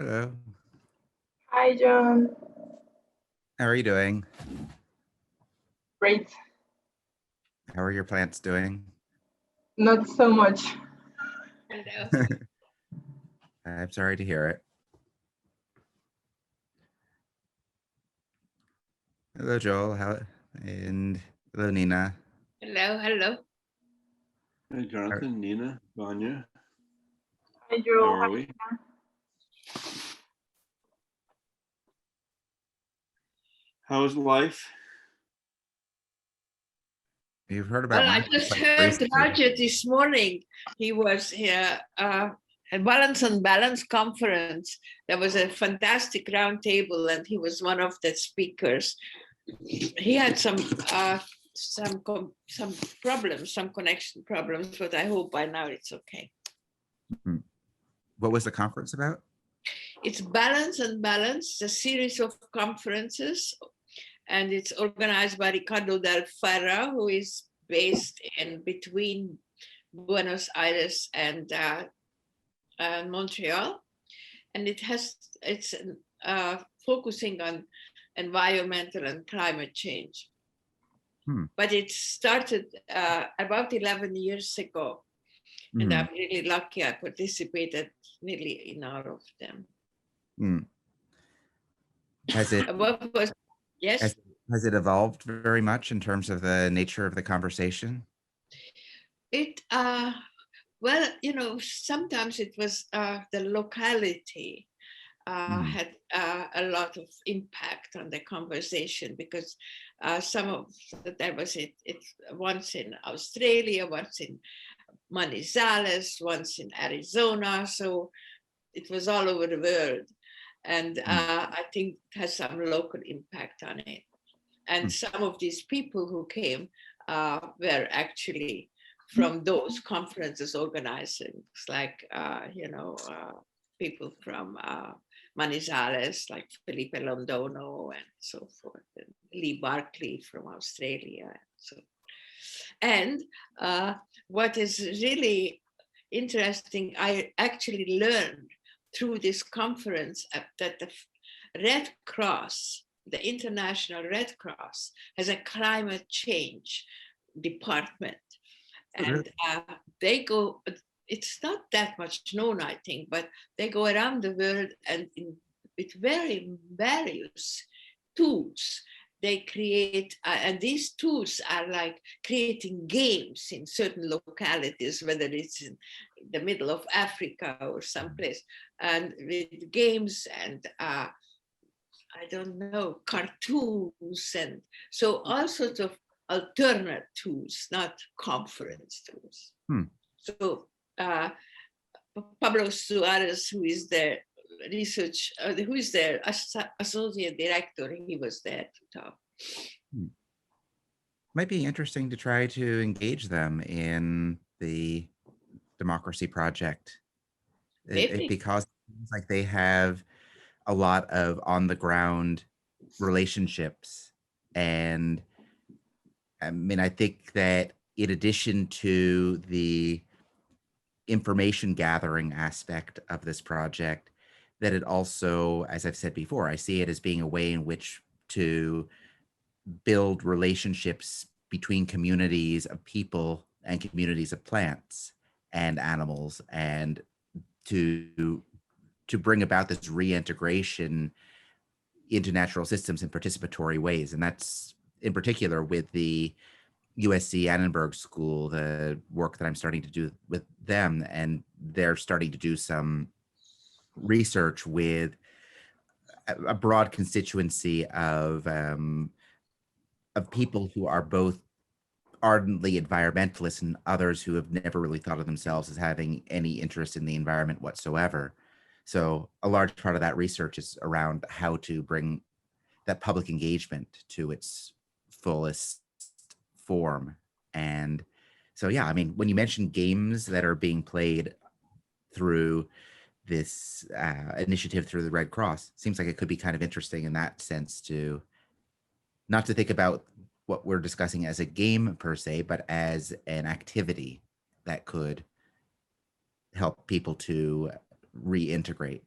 Hello. Hi, John. How are you doing? Great. How are your plants doing? Not so much. Hello. I'm sorry to hear it. Hello, Joel. And hello, Nina. Hello. Hi, Jonathan, Nina, Vanya. Hi, How Joe. are we? How's life? You've heard about Well, I mine just quite heard recently. Roger this morning. He was here at Balance on Balance conference. There was a fantastic round table, and he was one of the speakers. He had some problems, some connection problems, but I hope by now it's okay. What was the conference about? It's Balance and Balance, a series of conferences, and it's organized by Ricardo del Ferra, who is based in between Buenos Aires and Montreal, and it's focusing on environmental and climate change. But it started about 11 years ago, and I'm really lucky I participated nearly in all of them. Has it Yes? has it evolved very much in terms of the nature of the conversation? It well, sometimes it was the locality had a lot of impact on the conversation, because some of there was it's once in Australia, once in Manizales, once in Arizona, so it was all over the world, and I think it has some local impact on it. And some of these people who came were actually from those conferences organizers, like people from Manizales, like Felipe Londono and so forth, and Lee Barkley from Australia. And what is really interesting, I actually learned through this conference that the Red Cross, the International Red Cross, has a climate change department. And they go, it's not that much known, I think, but they go around the world and with various tools they create, and these tools are like creating games in certain localities, whether it's in the middle of Africa or someplace, and with games and I don't know, cartoons, and so all sorts of alternate tools, not conference tools. So Pablo Suarez, who is the who is their associate director, he was there to talk. Might be interesting to try to engage them in the democracy project, because it seems like they have a lot of on the ground relationships. And I mean, I think that in addition to the information gathering aspect of this project, that it also, as I've said before, I see it as being a way in which to build relationships between communities of people and communities of plants and animals, and to bring about this reintegration into natural systems in participatory ways. And that's in particular with the USC Annenberg School, the work that I'm starting to do with them, and they're starting to do some research with a broad constituency of people who are both ardently environmentalists and others who have never really thought of themselves as having any interest in the environment whatsoever. So a large part of that research is around how to bring that public engagement to its fullest form. And so, yeah, I mean, when you mention games that are being played through this initiative through the Red Cross, seems like it could be kind of interesting in that sense, to not to think about what we're discussing as a game per se, but as an activity that could help people to reintegrate.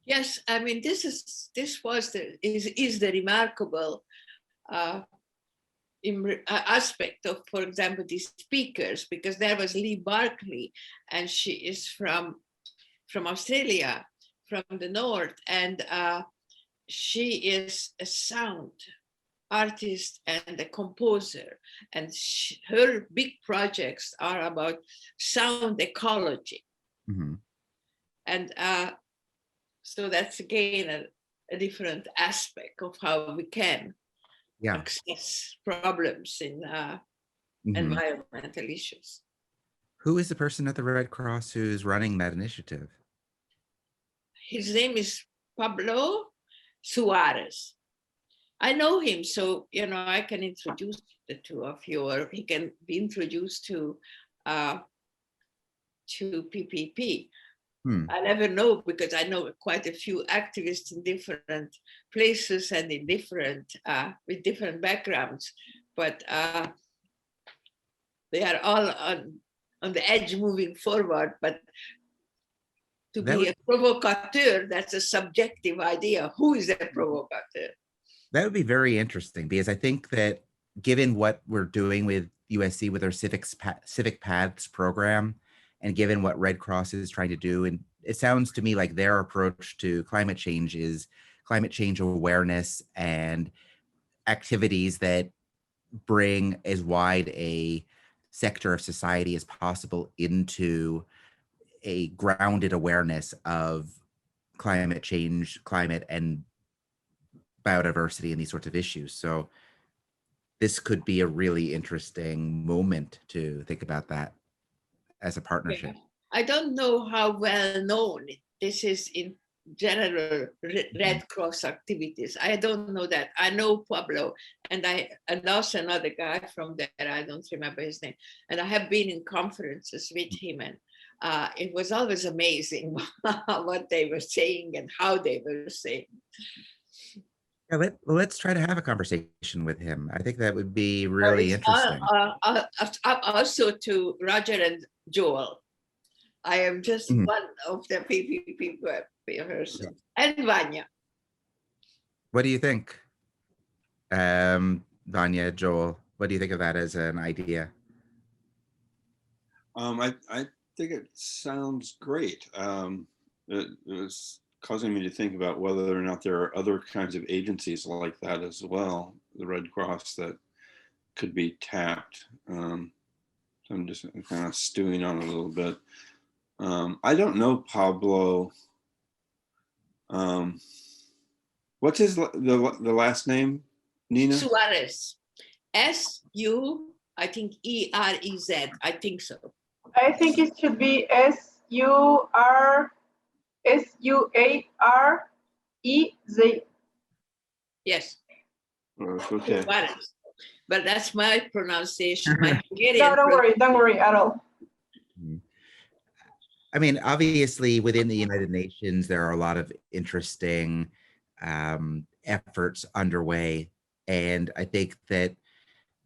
Yes, I mean this was the remarkable aspect of, for example, these speakers, because there was Lee Barkley, and she is from Australia, from the north, and she is a sound artist and a composer, and her big projects are about sound ecology. Mm-hmm. And so that's again a different aspect of how we can access problems in environmental issues. Who is the person at the Red Cross who's running that initiative? His name is Pablo Suarez. I know him, so I can introduce the two of you, or he can be introduced to PPP. I never know, because I know quite a few activists in different places and in different with different backgrounds, but they are all on the edge moving forward. But to be a provocateur, that's a subjective idea. Who is a provocateur? That would be very interesting, because I think that given what we're doing with USC with our Civic Paths program, and given what Red Cross is trying to do, and it sounds to me like their approach to climate change is climate change awareness and activities that bring as wide a sector of society as possible into a grounded awareness of climate change, climate, and biodiversity and these sorts of issues. So this could be a really interesting moment to think about that as a partnership. Yeah. I don't know how well known this is in general Red Cross activities. I don't know that. I know Pablo, and also another guy from there. I don't remember his name. And I have been in conferences with him, and it was always amazing what they were saying and how they were saying. Yeah, let's try to have a conversation with him. I think that would be really interesting. Also to Roger and Joel. I am just one of the PPP persons. And Vanya. What do you think? Vanya, Joel, what do you think of that as an idea? I think it sounds great. It was causing me to think about whether or not there are other kinds of agencies like that as well, the Red Cross, that could be tapped. So I'm just kind of stewing on it a little bit. I don't know Pablo. What's the last name, Nina? Suarez. S-U, I think E-R-E-Z. I think so. I think it should be S-U-A-R-E-Z. Yes. Okay. Suarez. But that's my pronunciation. My No, don't worry at all. I mean, obviously, within the United Nations, there are a lot of interesting efforts underway. And I think that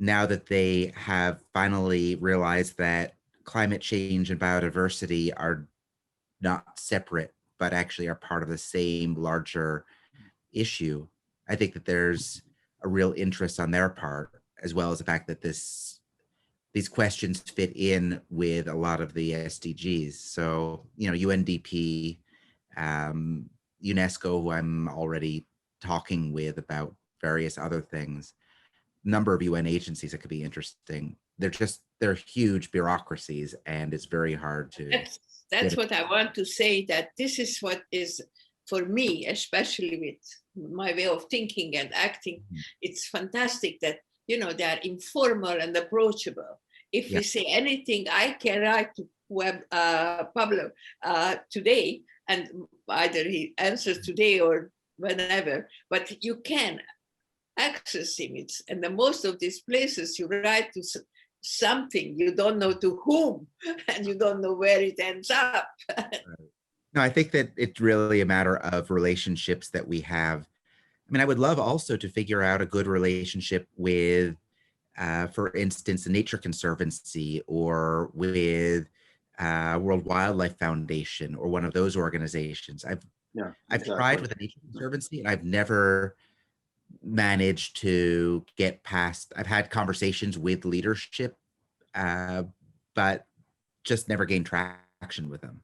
now that they have finally realized that climate change and biodiversity are not separate, but actually are part of the same larger issue, I think that there's a real interest on their part, as well as the fact that these questions fit in with a lot of the SDGs. So, UNDP, UNESCO, who I'm already talking with about various other things, number of UN agencies that could be interesting. They're huge bureaucracies, and it's very hard to. That's what I want to say, that this is what is, for me, especially with my way of thinking and acting, it's fantastic that, they are informal and approachable. If we say anything, I can write to Pablo today, and either he answers today or whenever, but you can access him. And the most of these places you write to something, you don't know to whom, and you don't know where it ends up. No, I think that it's really a matter of relationships that we have. I mean, I would love also to figure out a good relationship with, for instance, the Nature Conservancy, or with World Wildlife Foundation, or one of those organizations. I've Yeah, I've exactly. tried with the Nature Conservancy, and I've never managed to get past. I've had conversations with leadership, but just never gained traction with them.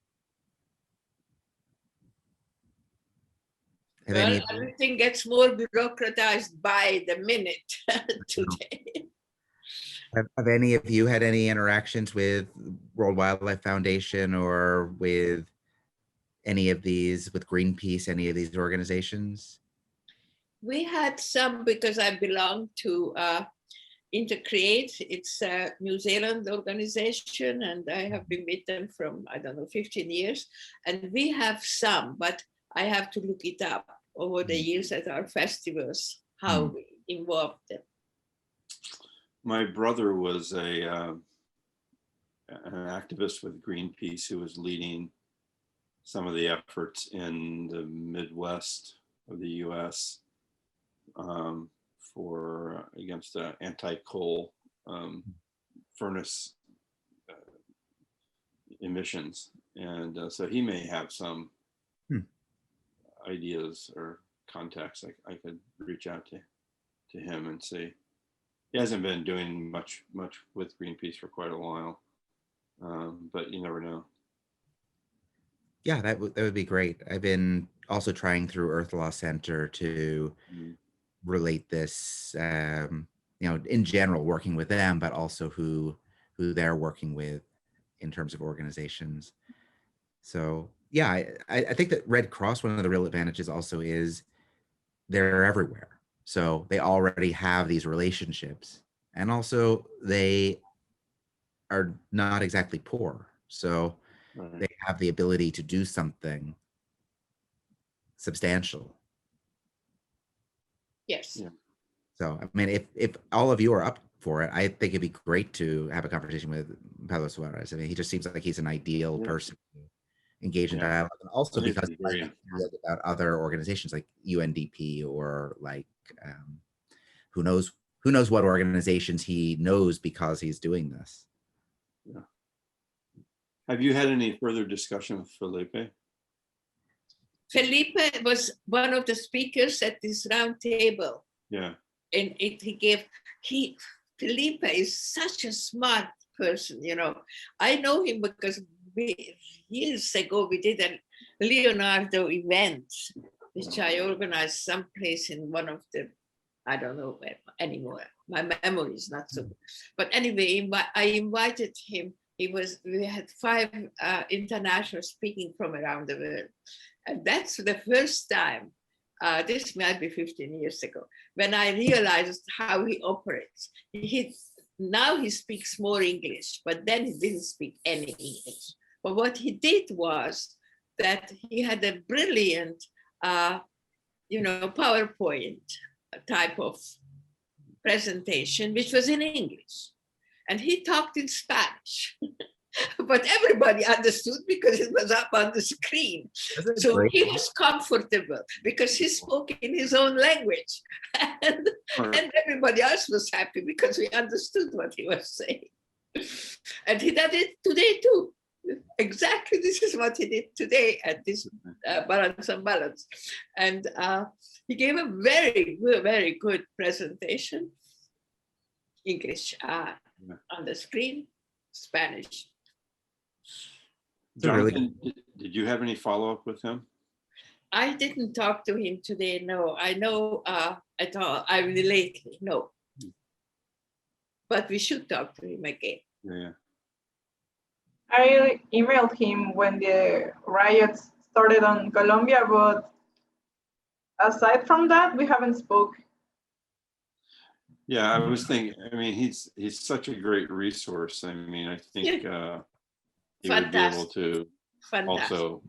Well, everything gets more bureaucratized by the minute today. Have any of you had any interactions with World Wildlife Foundation or with any of these, with Greenpeace, any of these organizations? We had some because I belong to Intercreate. It's a New Zealand organization, and I have been with them from, I don't know, 15 years. And we have some, but I have to look it up over the years at our festivals, how we involved them. My brother was an activist with Greenpeace who was leading some of the efforts in the Midwest of the U.S. For against anti-coal furnace emissions, and so he may have some ideas or contacts. I could reach out to him and see. He hasn't been doing much with Greenpeace for quite a while, but you never know. Yeah, that would be great. I've been also trying through Earth Law Center to relate this, in general, working with them, but also who they're working with in terms of organizations. So yeah, I think that Red Cross, one of the real advantages also is they're everywhere. So they already have these relationships, and also they are not exactly poor. So they have the ability to do something substantial. Yes. Yeah. So, I mean, if all of you are up for it, I think it'd be great to have a conversation with Pablo Suarez. I mean, he just seems like he's an ideal person to engage in dialogue, and also because he might have ideas about other organizations like UNDP or like who knows what organizations he knows because he's doing this. Yeah. Have you had any further discussion with Felipe? Felipe was one of the speakers at this round table. Yeah. And Felipe is such a smart person, you know. I know him because years ago we did a Leonardo event, which I organized someplace in one of the, I don't know where anymore. My memory is not so good. But anyway, I invited him. We had 5 international speaking from around the world. And that's the first time, this might be 15 years ago, when I realized how he operates. Now he speaks more English, but then he didn't speak any English. But what he did was that he had a brilliant, PowerPoint type of presentation, which was in English. And he talked in Spanish. But everybody understood because it was up on the screen. So he was comfortable because he spoke in his own language. And everybody else was happy because we understood what he was saying. And he did it today too. Exactly, this is what he did today at this Balance and Balance. And he gave a very, very good presentation. English on the screen, Spanish. Jonathan, did you have any follow-up with him? I didn't talk to him today, no. I know at all, I mean lately, no. But we should talk to him again. Yeah. I emailed him when the riots started on Colombia, but aside from that, we haven't spoke. Yeah, I was thinking, I mean, he's such a great resource. I mean, I think he would be able to also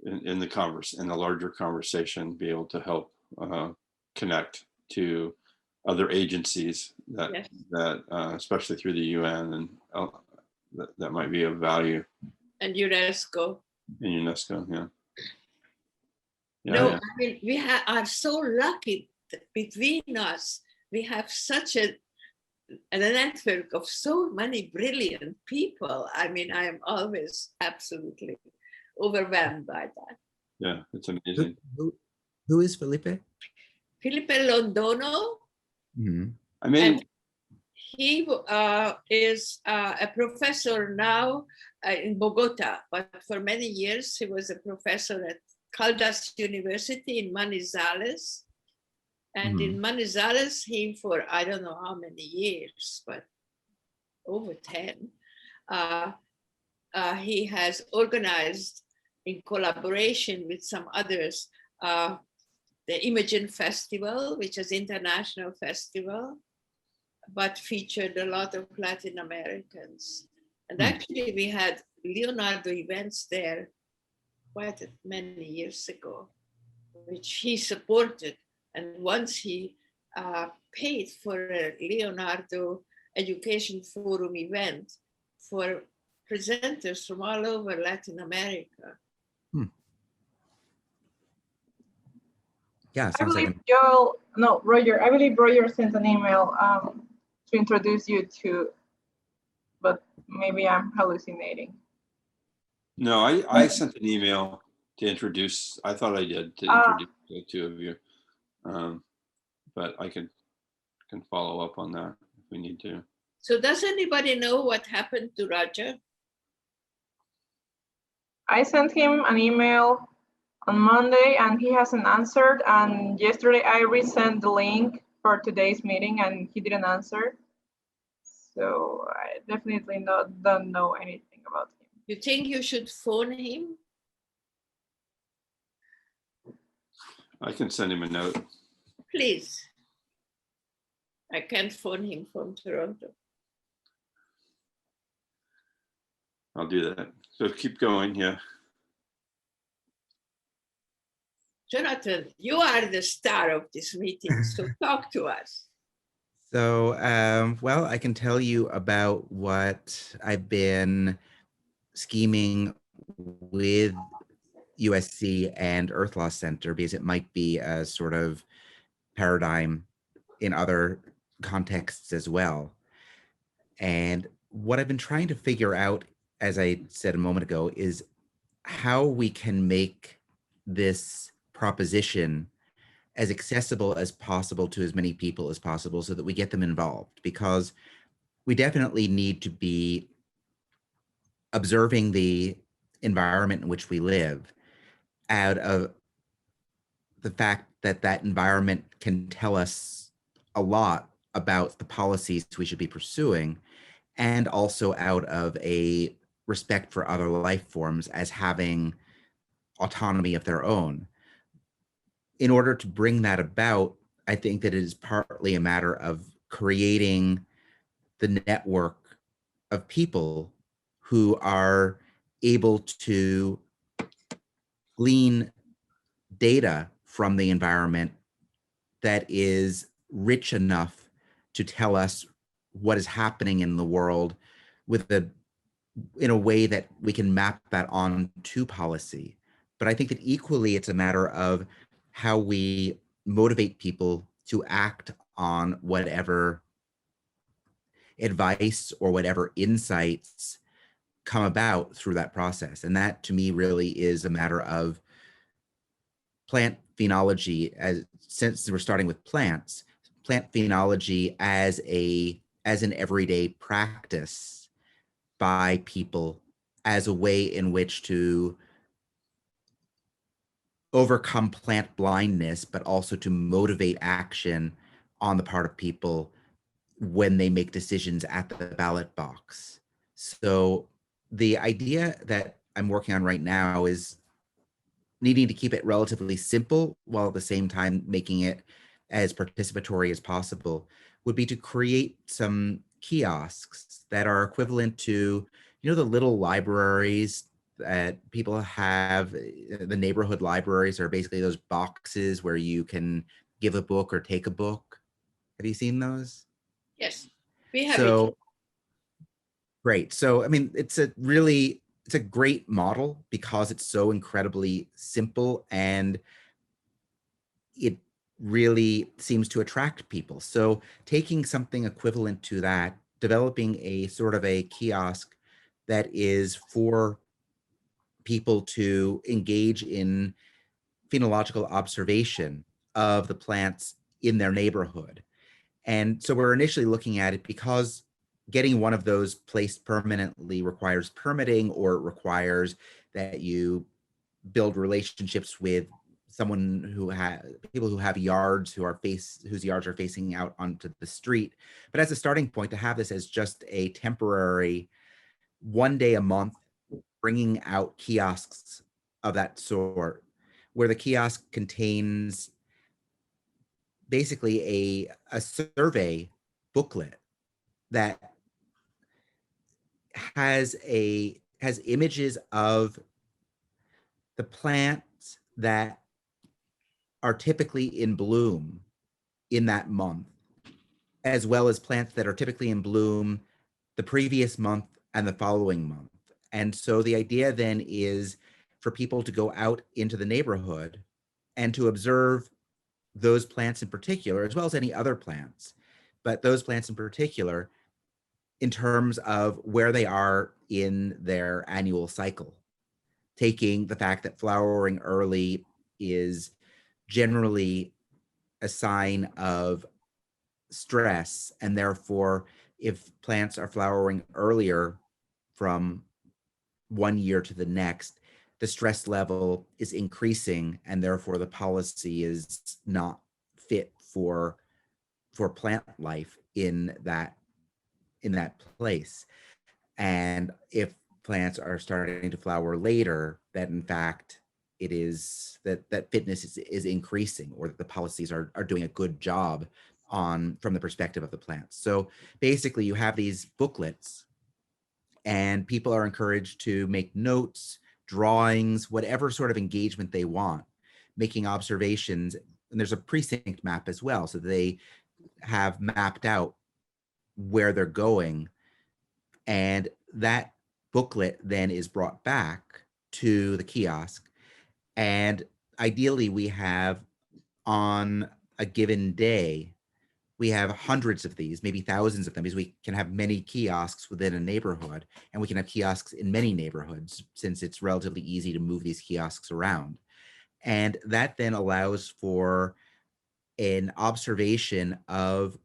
in the larger conversation be able to help connect to other agencies that especially through the UN, and that might be of value. And UNESCO. And UNESCO, yeah. I mean, we are so lucky between us. We have such a network of so many brilliant people. I mean, I am always absolutely overwhelmed by that. Yeah, it's Who, amazing. who is Felipe? Felipe Londono, Mhm. I mean, and he is a professor now in Bogota, but for many years he was a professor at Caldas University in Manizales. And in Manizales, he for I don't know how many years, but over 10, he has organized in collaboration with some others the Imogen Festival, which is an international festival, but featured a lot of Latin Americans. And actually we had Leonardo events there quite many years ago, which he supported. And once he paid for a Leonardo Education Forum event for presenters from all over Latin America. Yeah, I sounds like believe Roger, I believe Roger sent an email to introduce you to, but maybe I'm hallucinating. no, I sent an email to introduce, I thought I did, to introduce the two of you. But I can follow up on that if we need to. So does anybody know what happened to Roger? I sent him an email on Monday and he hasn't answered. And yesterday I resent the link for today's meeting and he didn't answer. So I definitely don't know anything about him. You think you should phone him? I can send him a note. Please. I can't phone him from Toronto. I'll do that. So keep going, yeah. Jonathon, you are the star of this meeting, so talk to us. So, well, I can tell you about what I've been scheming with USC and Earth Law Center, because it might be a sort of paradigm in other contexts as well. And what I've been trying to figure out, as I said a moment ago, is how we can make this proposition as accessible as possible to as many people as possible so that we get them involved, because we definitely need to be observing the environment in which we live out of the fact that that environment can tell us a lot about the policies we should be pursuing, and also out of a respect for other life forms as having autonomy of their own. In order to bring that about, I think that it is partly a matter of creating the network of people who are able to glean data from the environment that is rich enough to tell us what is happening in the world in a way that we can map that on to policy. But I think that equally it's a matter of how we motivate people to act on whatever advice or whatever insights come about through that process. And that to me really is a matter of plant phenology, as since we're starting with plants, plant phenology as an everyday practice by people, as a way in which to overcome plant blindness, but also to motivate action on the part of people when they make decisions at the ballot box. So the idea that I'm working on right now is needing to keep it relatively simple while at the same time making it as participatory as possible, would be to create some kiosks that are equivalent to, the little libraries that people have. The neighborhood libraries are basically those boxes where you can give a book or take a book. Have you seen those? Yes, we have So it. great. So, I mean, it's a great model because it's so incredibly simple, and it really seems to attract people. So taking something equivalent to that, developing a sort of a kiosk that is for people to engage in phenological observation of the plants in their neighborhood. And so we're initially looking at it because getting one of those placed permanently requires permitting, or it requires that you build relationships with someone who has people who have yards whose yards are facing out onto the street. But as a starting point, to have this as just a temporary 1 day a month bringing out kiosks of that sort, where the kiosk contains basically a survey booklet that has images of the plants that are typically in bloom in that month, as well as plants that are typically in bloom the previous month and the following month. And so the idea then is for people to go out into the neighborhood and to observe those plants in particular, as well as any other plants, but those plants in particular, in terms of where they are in their annual cycle, taking the fact that flowering early is generally a sign of stress, and therefore if plants are flowering earlier from one year to the next, the stress level is increasing, and therefore the policy is not fit for plant life in that place. And if plants are starting to flower later, that in fact it is that fitness is increasing, or that the policies are doing a good job on from the perspective of the plants. So basically you have these booklets, and people are encouraged to make notes, drawings, whatever sort of engagement they want, making observations. And there's a precinct map as well, so they have mapped out where they're going. And that booklet then is brought back to the kiosk. And ideally we have, on a given day, we have hundreds of these, maybe thousands of them, because we can have many kiosks within a neighborhood, and we can have kiosks in many neighborhoods since it's relatively easy to move these kiosks around. And that then allows for an observation of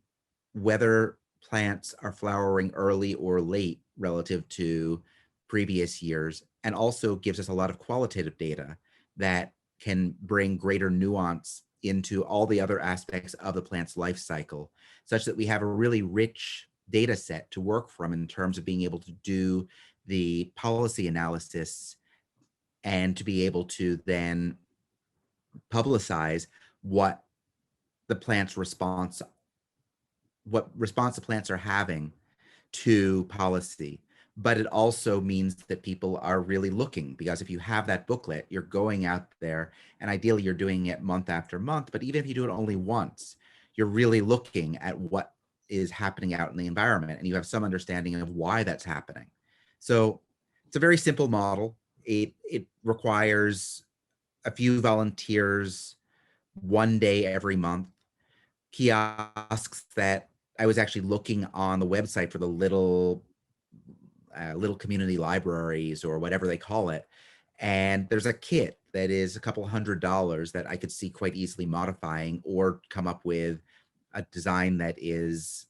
whether plants are flowering early or late relative to previous years, and also gives us a lot of qualitative data that can bring greater nuance into all the other aspects of the plant's life cycle, such that we have a really rich data set to work from in terms of being able to do the policy analysis, and to be able to then publicize what the plant's response the plants are having to policy. But it also means that people are really looking, because if you have that booklet, you're going out there, and ideally you're doing it month after month. But even if you do it only once, you're really looking at what is happening out in the environment, and you have some understanding of why that's happening. So it's a very simple model. It requires a few volunteers 1 day every month, kiosks that I was actually looking on the website for the little community libraries, or whatever they call it. And there's a kit that is a couple $100 that I could see quite easily modifying, or come up with a design that is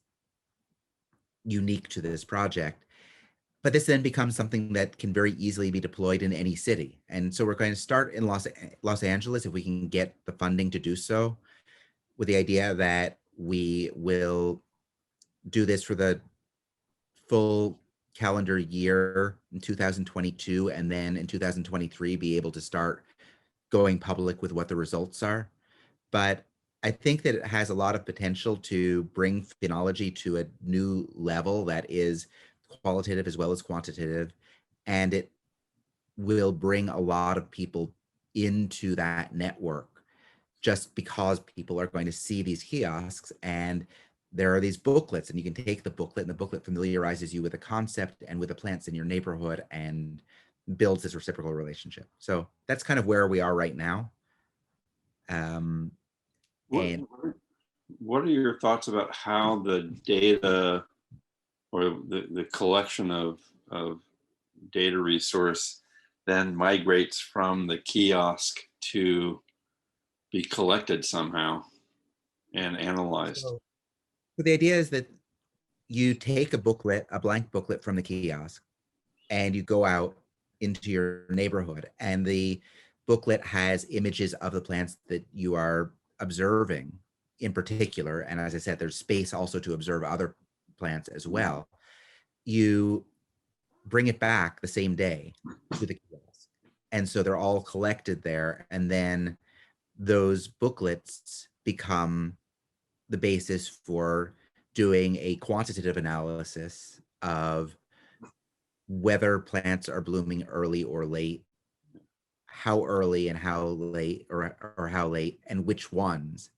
unique to this project. But this then becomes something that can very easily be deployed in any city. And so we're going to start in Los Angeles, if we can get the funding to do so, with the idea that we will do this for the full calendar year in 2022, and then in 2023 be able to start going public with what the results are. But I think that it has a lot of potential to bring phenology to a new level that is qualitative as well as quantitative, and it will bring a lot of people into that network, just because people are going to see these kiosks, and there are these booklets, and you can take the booklet, and the booklet familiarizes you with the concept and with the plants in your neighborhood, and builds this reciprocal relationship. So that's kind of where we are right now. What are your thoughts about how the data, or the collection of data resource, then migrates from the kiosk to be collected somehow and analyzed. So the idea is that you take a booklet, a blank booklet from the kiosk, and you go out into your neighborhood, and the booklet has images of the plants that you are observing in particular. And as I said, there's space also to observe other plants as well. You bring it back the same day to the kiosk. And so they're all collected there. And then those booklets become the basis for doing a quantitative analysis of whether plants are blooming early or late, how early and how late, or how late, and which ones.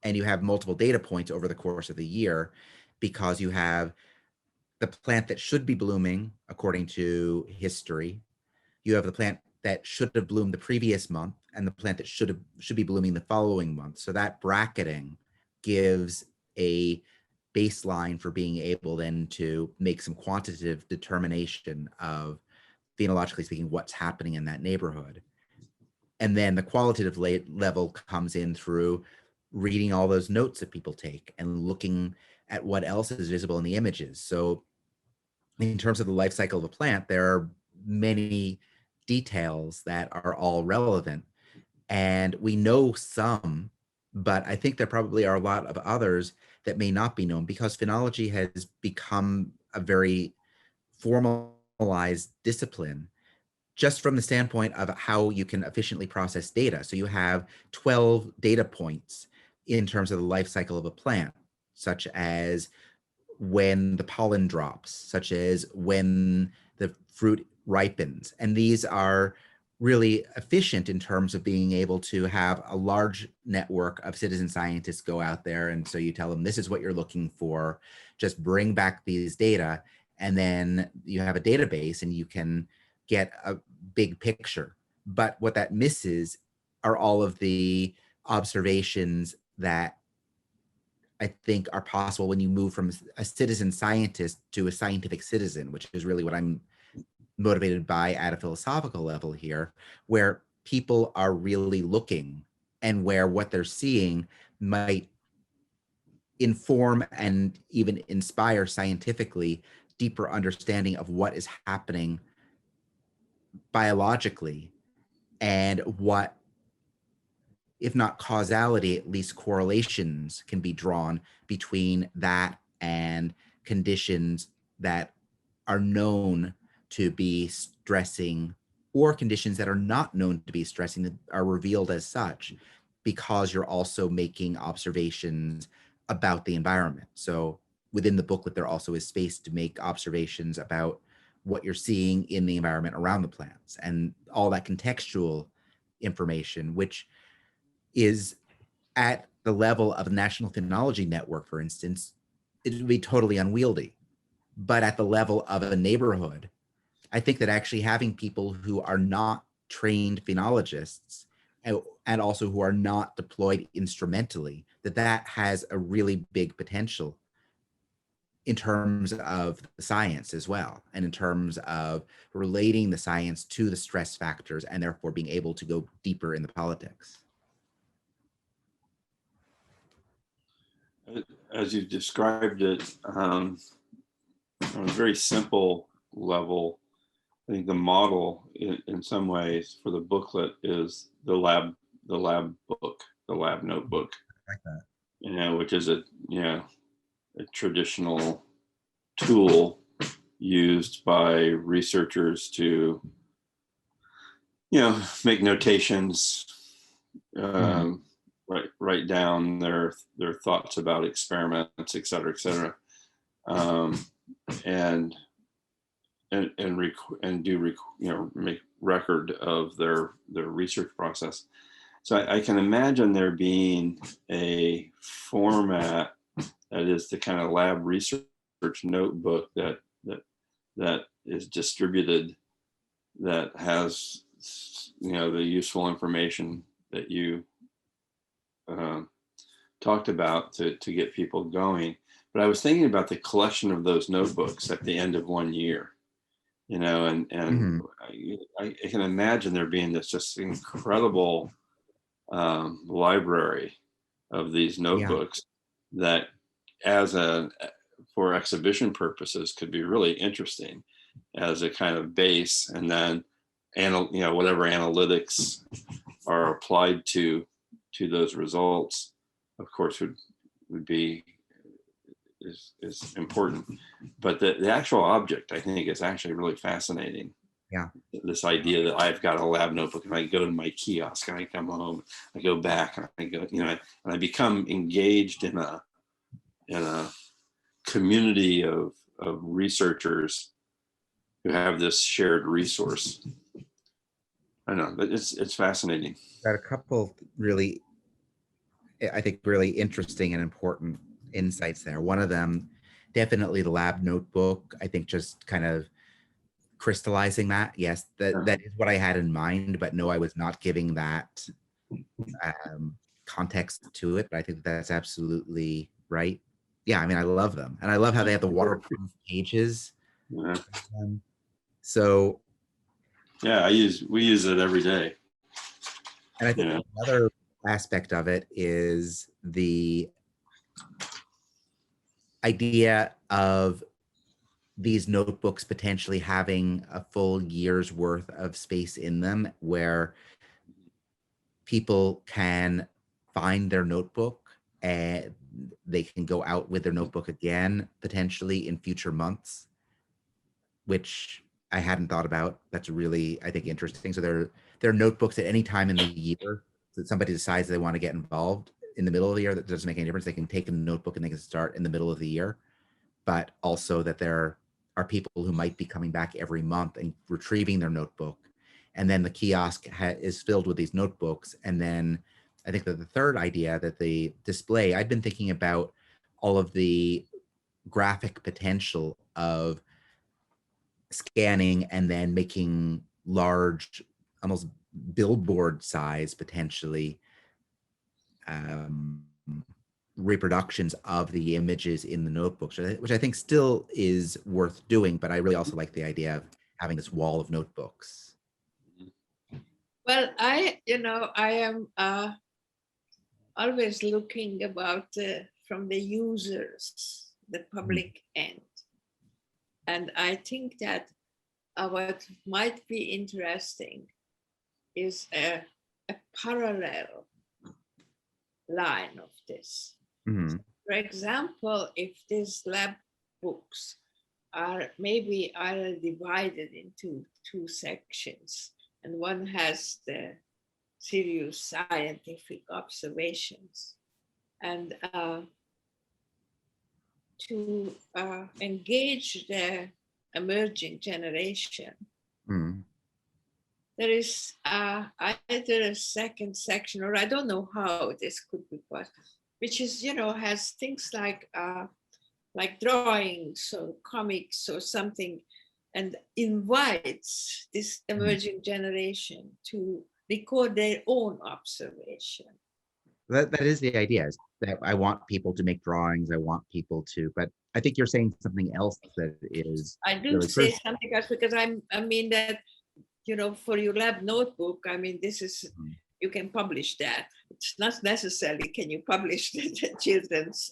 And you have multiple data points over the course of the year, because you have the plant that should be blooming according to history. You have the plant that should have bloomed the previous month, and the plant that should be blooming the following month. So that bracketing gives a baseline for being able then to make some quantitative determination of, phenologically speaking, what's happening in that neighborhood. And then the qualitative level comes in through reading all those notes that people take and looking at what else is visible in the images. So in terms of the life cycle of a plant, there are many details that are all relevant. And we know some, but I think there probably are a lot of others that may not be known, because phenology has become a very formalized discipline, just from the standpoint of how you can efficiently process data. So you have 12 data points in terms of the life cycle of a plant, such as when the pollen drops, such as when the fruit ripens. And these are really efficient in terms of being able to have a large network of citizen scientists go out there. And so you tell them, this is what you're looking for, just bring back these data. And then you have a database and you can get a big picture. But what that misses are all of the observations that I think are possible when you move from a citizen scientist to a scientific citizen, which is really what I'm motivated by at a philosophical level here, where people are really looking, and where what they're seeing might inform and even inspire scientifically deeper understanding of what is happening biologically, and what, if not causality, at least correlations can be drawn between that and conditions that are known to be stressing, or conditions that are not known to be stressing that are revealed as such, because you're also making observations about the environment. So within the booklet, there also is space to make observations about what you're seeing in the environment around the plants, and all that contextual information, which is at the level of a national phenology network, for instance, it would be totally unwieldy. But at the level of a neighborhood, I think that actually having people who are not trained phenologists, and also who are not deployed instrumentally, that has a really big potential in terms of the science as well, and in terms of relating the science to the stress factors, and therefore being able to go deeper in the politics. As you described it, on a very simple level, I think the model in some ways for the booklet is the lab book, the lab notebook, Like that. which is a traditional tool used by researchers to make notations, write down their thoughts about experiments, et cetera, and make record of their research process. So I can imagine there being a format that is the kind of lab research notebook that is distributed, that has the useful information that you talked about to get people going. But I was thinking about the collection of those notebooks at the end of one year, and I can imagine there being this just incredible library of these notebooks that for exhibition purposes could be really interesting as a kind of base, and then whatever analytics are applied to those results, of course, would be is important. But the actual object, I think, is actually really fascinating. Yeah. This idea that I've got a lab notebook and I go to my kiosk and I come home, I go back and I go, and I become engaged in a community of researchers who have this shared resource. I know, but it's fascinating. Got a couple really, I think, really interesting and important insights there. One of them, definitely the lab notebook. I think just kind of crystallizing that. Yes, that is what I had in mind, but no, I was not giving that context to it. But I think that's absolutely right. Yeah, I mean, I love them, and I love how they have the waterproof pages. Yeah. So yeah, we use it every day. And I think another aspect of it is the idea of these notebooks potentially having a full year's worth of space in them, where people can find their notebook and they can go out with their notebook again, potentially in future months, which I hadn't thought about. That's really, I think, interesting. So there are notebooks at any time in the year that somebody decides they want to get involved in the middle of the year. That doesn't make any difference. They can take a notebook and they can start in the middle of the year. But also that there are people who might be coming back every month and retrieving their notebook. And then the kiosk is filled with these notebooks. And then I think that the third idea, that the display, I've been thinking about all of the graphic potential of scanning and then making large, almost billboard size, potentially, reproductions of the images in the notebooks, which I think still is worth doing. But I really also like the idea of having this wall of notebooks. Well, I am always looking about from the users, the public end. And I think that what might be interesting is a parallel line of this. Mm-hmm. For example, if these lab books are divided into two sections, and one has the serious scientific observations, and to engage the emerging generation, there is either a second section, or I don't know how this could be possible, which is, has things like drawings or comics or something, and invites this emerging generation to record their own observation. That is the idea, is that I want people to make drawings. I want people to, but I think you're saying something else that is. I do really say crucial. something else, because I mean that, for your lab notebook, I mean, this is, you can publish that. It's not necessarily can you publish the children's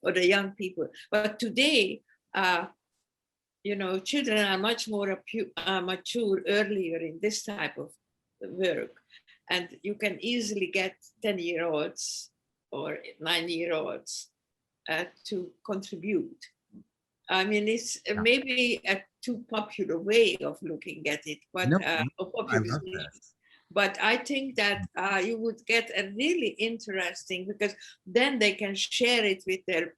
or the young people. But today, children are much more mature earlier in this type of work. And you can easily get 10-year-olds or 9-year-olds to contribute. I mean, it's maybe a too popular way of looking at it, but but I think that you would get a really interesting, because then they can share it with their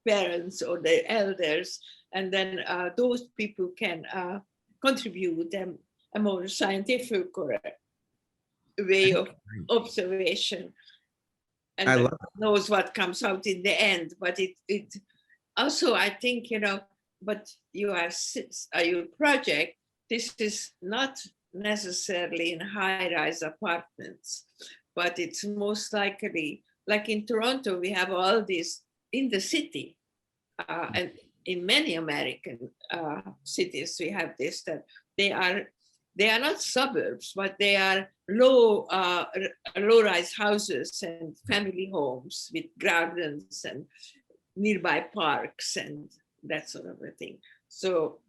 parents or their elders, and then those people can contribute them a more scientific or a way of observation, and knows what comes out in the end. But it also, I think, but your project, this is not necessarily in high-rise apartments, but it's most likely, like in Toronto, we have all these in the city, and in many American cities, we have this, that they are they are not suburbs, but they are low-rise houses and family homes with gardens and nearby parks and that sort of a thing. So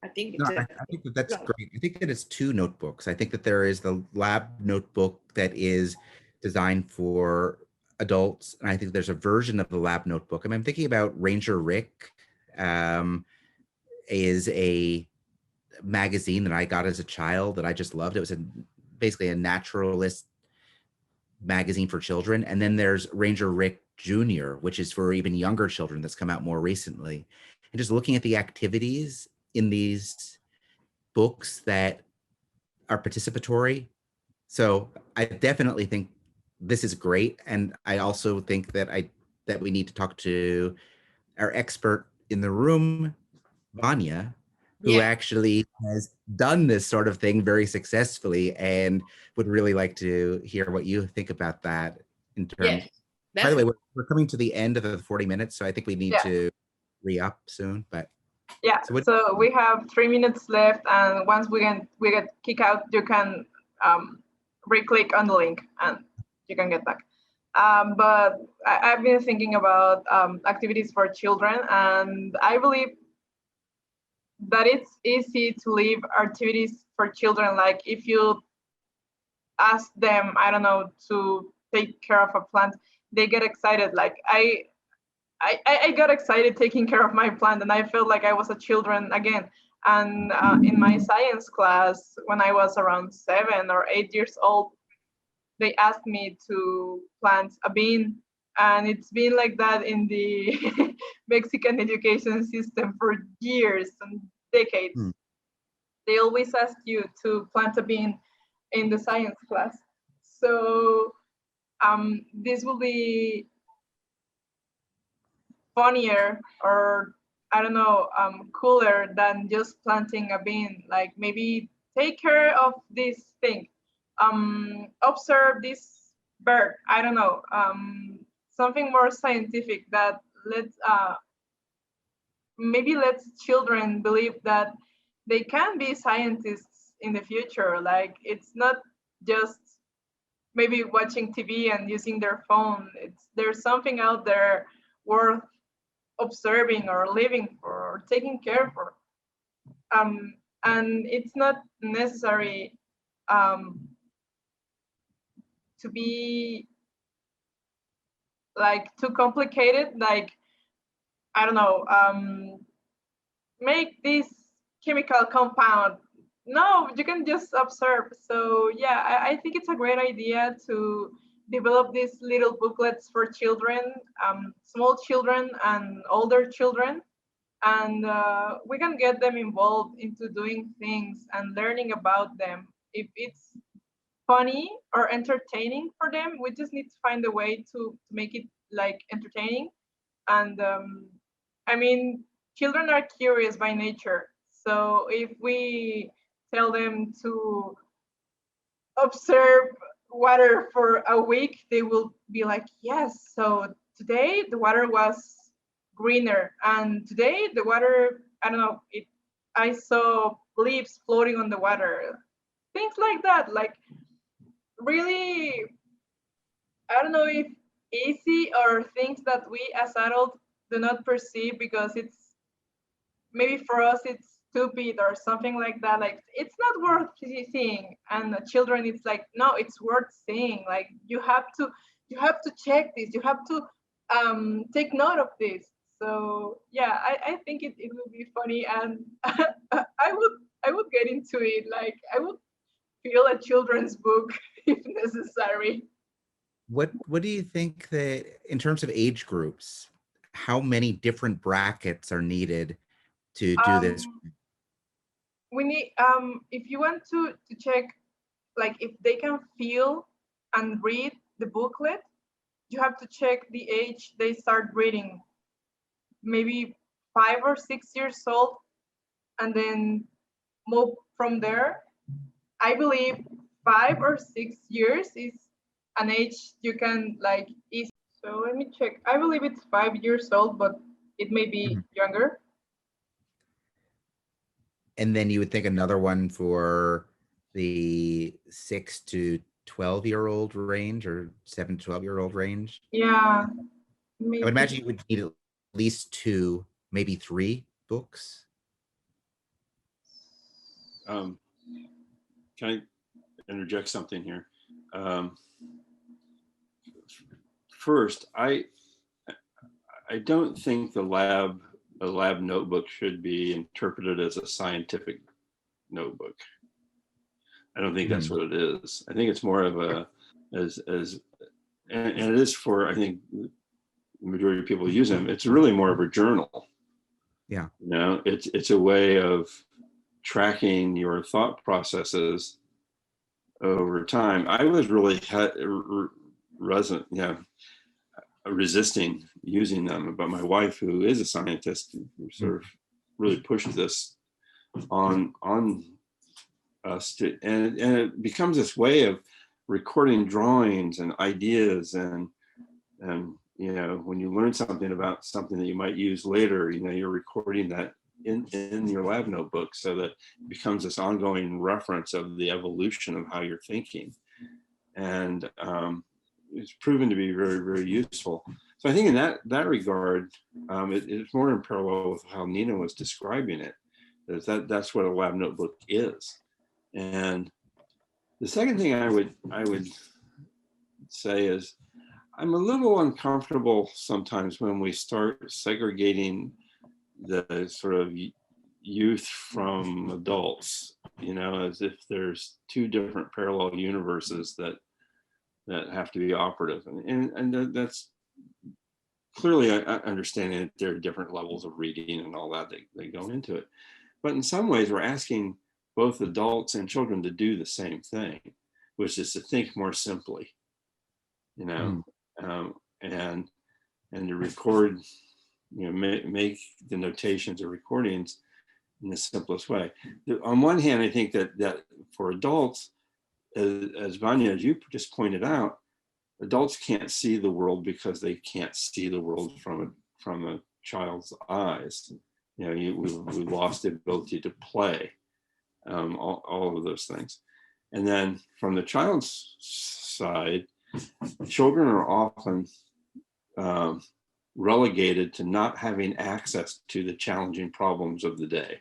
I think No, it's a I think that that's right. great. I think that it's two notebooks. I think that there is the lab notebook that is designed for adults, and I think there's a version of the lab notebook. I mean, I'm thinking about Ranger Rick, um, is a magazine that I got as a child that I just loved. It was basically a naturalist magazine for children. And then there's Ranger Rick Jr., which is for even younger children, that's come out more recently. And just looking at the activities in these books that are participatory. So I definitely think this is great. And I also think that we need to talk to our expert in the room, Vanya, who Yeah, actually has done this sort of thing very successfully, and would really like to hear what you think about that in terms. yes, By the way, definitely. we're coming to the end of the 40 minutes, so I think we need Yeah. to re-up soon. But Yeah, so what? so we have 3 minutes left, and once we get kicked out, you can re-click on the link and you can get back. But I've been thinking about activities for children, and I believe that it's easy to leave activities for children. Like if you ask them, I don't know, to take care of a plant, they get excited. Like I got excited taking care of my plant, and I felt like I was a children again. And in my science class, when I was around 7 or 8 years old, they asked me to plant a bean, and it's been like that in the Mexican education system for years and decades. Hmm. They always ask you to plant a bean in the science class. So this will be funnier, or I don't know, cooler than just planting a bean. Like maybe take care of this thing, observe this bird. I don't know, something more scientific that lets maybe lets children believe that they can be scientists in the future. Like it's not just maybe watching TV and using their phone. There's something out there worth observing or living for or taking care for. And it's not necessary to be like too complicated. Like I don't know, make this chemical compound. No, you can just observe. So yeah, I think it's a great idea to develop these little booklets for children, small children and older children, and we can get them involved into doing things and learning about them. If it's funny or entertaining for them, we just need to find a way to make it like entertaining. And I mean, children are curious by nature. So if we tell them to observe water for a week, they will be like, yes, so today the water was greener, and today the water, I don't know, I saw leaves floating on the water. Things like that, like really, I don't know if easy or things that we as adults do not perceive because it's maybe for us it's stupid or something like that. Like it's not worth seeing, and the children, it's like no, it's worth seeing. Like you have to check this. You have to take note of this. So yeah, I think it will be funny, and I would get into it. Like I would feel a children's book if necessary. What do you think that in terms of age groups, how many different brackets are needed to do this? Um, we need if you want to check like if they can feel and read the booklet, you have to check the age they start reading, maybe 5 or 6 years old, and then move from there. I believe 5 or 6 years is an age you can like easy. So let me check. I believe it's 5 years old, but it may be Mhm. younger. And then you would think another one for the 6 to 12-year-old range, or 7 to 12-year-old range. Yeah, I maybe. would imagine you would need at least 2, maybe 3 books. Can I interject something here? First, I don't think a lab notebook should be interpreted as a scientific notebook. I don't think that's what it is. I think it's more of a, and it is for, I think, the majority of people who use them, it's really more of a journal. Yeah. You know, it's a way of tracking your thought processes over time. I was really resisting using them, but my wife, who is a scientist, sort of really pushed this on us to, and it becomes this way of recording drawings and ideas, and you know, when you learn something about something that you might use later, you know, you're recording that in your lab notebook, so that it becomes this ongoing reference of the evolution of how you're thinking. And it's proven to be very, very useful. So I think in that regard, it's more in parallel with how Nina was describing it. That's what a lab notebook is. And the second thing I would say is, I'm a little uncomfortable sometimes when we start segregating the sort of youth from adults, you know, as if there's 2 different parallel universes that have to be operative. And that's clearly understanding that there are different levels of reading and all that they go into it. But in some ways, we're asking both adults and children to do the same thing, which is to think more simply, you know, and to record, you know, make the notations or recordings in the simplest way. On one hand, I think that for adults, as Vanya, as you just pointed out, adults can't see the world because they can't see the world from a child's eyes. You know, we lost the ability to play, all of those things. And then from the child's side, children are often relegated to not having access to the challenging problems of the day.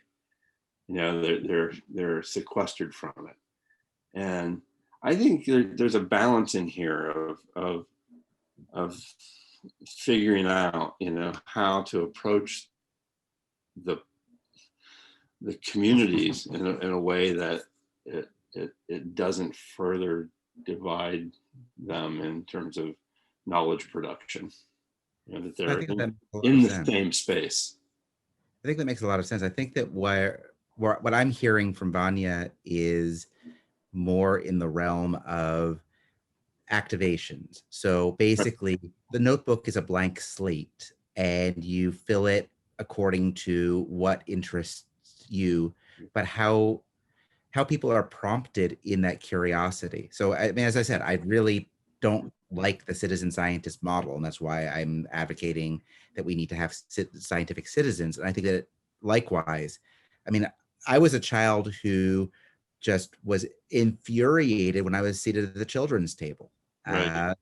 You know, they're sequestered from it. And I think there's a balance in here of figuring out, you know, how to approach the communities in a way that it doesn't further divide them in terms of knowledge production. You know, that they're in the same space. I think that makes a lot of sense. I think that what I'm hearing from Vanya is more in the realm of activations. So basically, the notebook is a blank slate, and you fill it according to what interests you, but how people are prompted in that curiosity. So I mean, as I said, I really don't like the citizen scientist model, and that's why I'm advocating that we need to have scientific citizens. And I think that likewise, I mean, I was a child who just was infuriated when I was seated at the children's table. Right.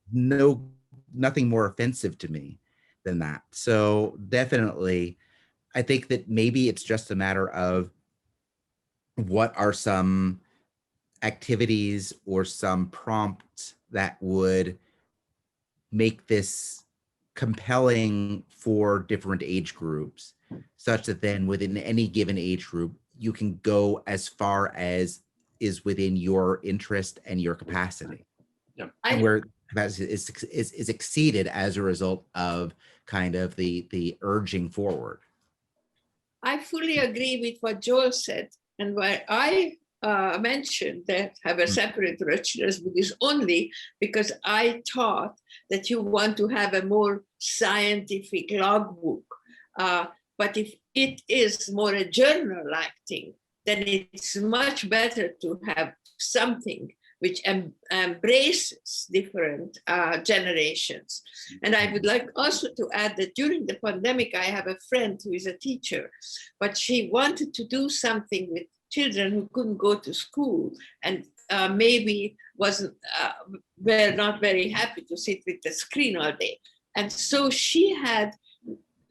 Nothing more offensive to me than that. So definitely, I think that maybe it's just a matter of what are some activities or some prompts that would make this compelling for different age groups, such that then within any given age group, you can go as far as is within your interest and your capacity. Yeah. And where capacity is exceeded as a result of kind of the urging forward. I fully agree with what Joel said. And where I mentioned that have a separate richness book is only because I thought that you want to have a more scientific logbook. But if it is more a journal-like thing, then it's much better to have something which embraces different generations. And I would like also to add that during the pandemic, I have a friend who is a teacher, but she wanted to do something with children who couldn't go to school and maybe were not very happy to sit with the screen all day. And so she had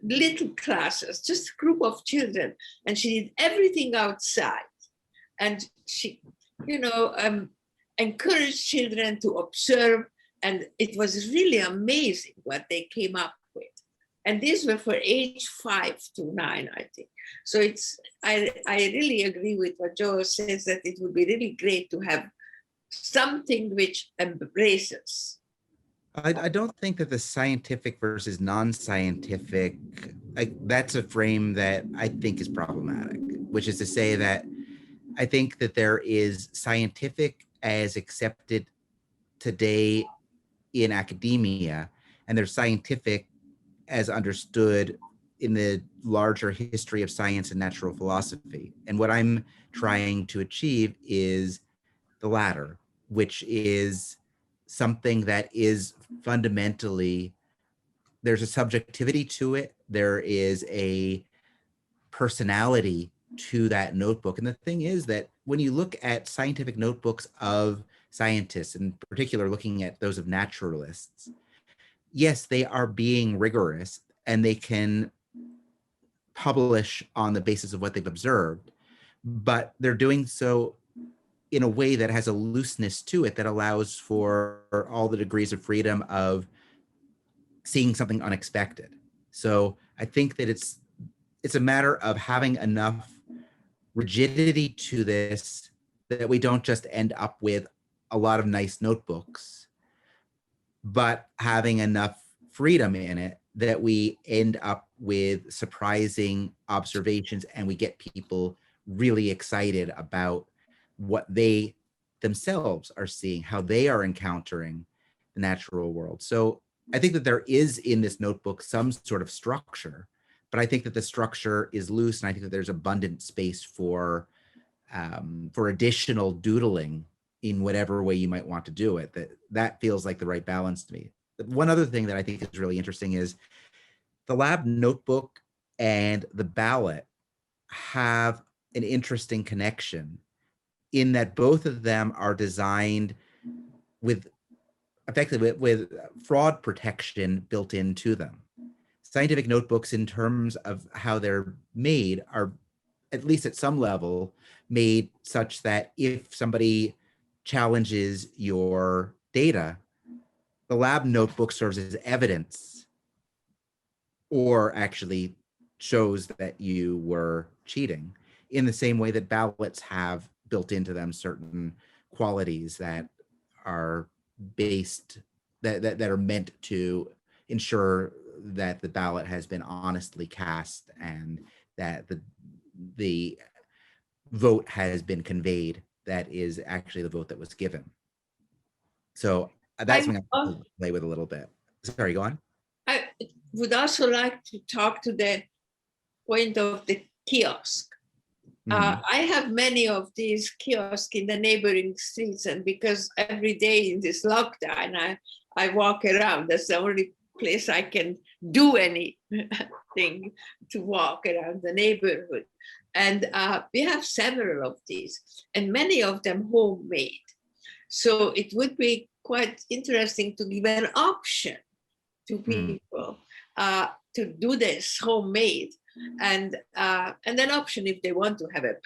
little classes, just a group of children, and she did everything outside. And she, encouraged children to observe, and it was really amazing what they came up with. And these were for age 5 to 9, I think. So I really agree with what Joe says, that it would be really great to have something which embraces. I don't think that the scientific versus non-scientific, that's a frame that I think is problematic, which is to say that I think that there is scientific as accepted today in academia, and there's scientific as understood in the larger history of science and natural philosophy. And what I'm trying to achieve is the latter, which is something that is fundamentally, there's a subjectivity to it. There is a personality to that notebook. And the thing is that when you look at scientific notebooks of scientists, in particular looking at those of naturalists, yes, they are being rigorous and they can publish on the basis of what they've observed, but they're doing so in a way that has a looseness to it that allows for all the degrees of freedom of seeing something unexpected. So I think that it's a matter of having enough rigidity to this that we don't just end up with a lot of nice notebooks, but having enough freedom in it that we end up with surprising observations and we get people really excited about what they themselves are seeing, how they are encountering the natural world. So I think that there is in this notebook some sort of structure, but I think that the structure is loose, and I think that there's abundant space for additional doodling in whatever way you might want to do it. That feels like the right balance to me. One other thing that I think is really interesting is the lab notebook and the ballot have an interesting connection in that both of them are designed with effectively with fraud protection built into them. Scientific notebooks, in terms of how they're made, are at least at some level made such that if somebody challenges your data, the lab notebook serves as evidence or actually shows that you were cheating, in the same way that ballots have built into them certain qualities that are based, that are meant to ensure that the ballot has been honestly cast and that the vote has been conveyed that is actually the vote that was given. So that's something I have to play with a little bit. Sorry, go on. I would also like to talk to the point of the kiosk. I have many of these kiosks in the neighboring streets, and because every day in this lockdown, I walk around. That's the only place I can do anything, to walk around the neighborhood. And we have several of these, and many of them homemade. So it would be quite interesting to give an option to people to do this homemade, and an option if they want to have a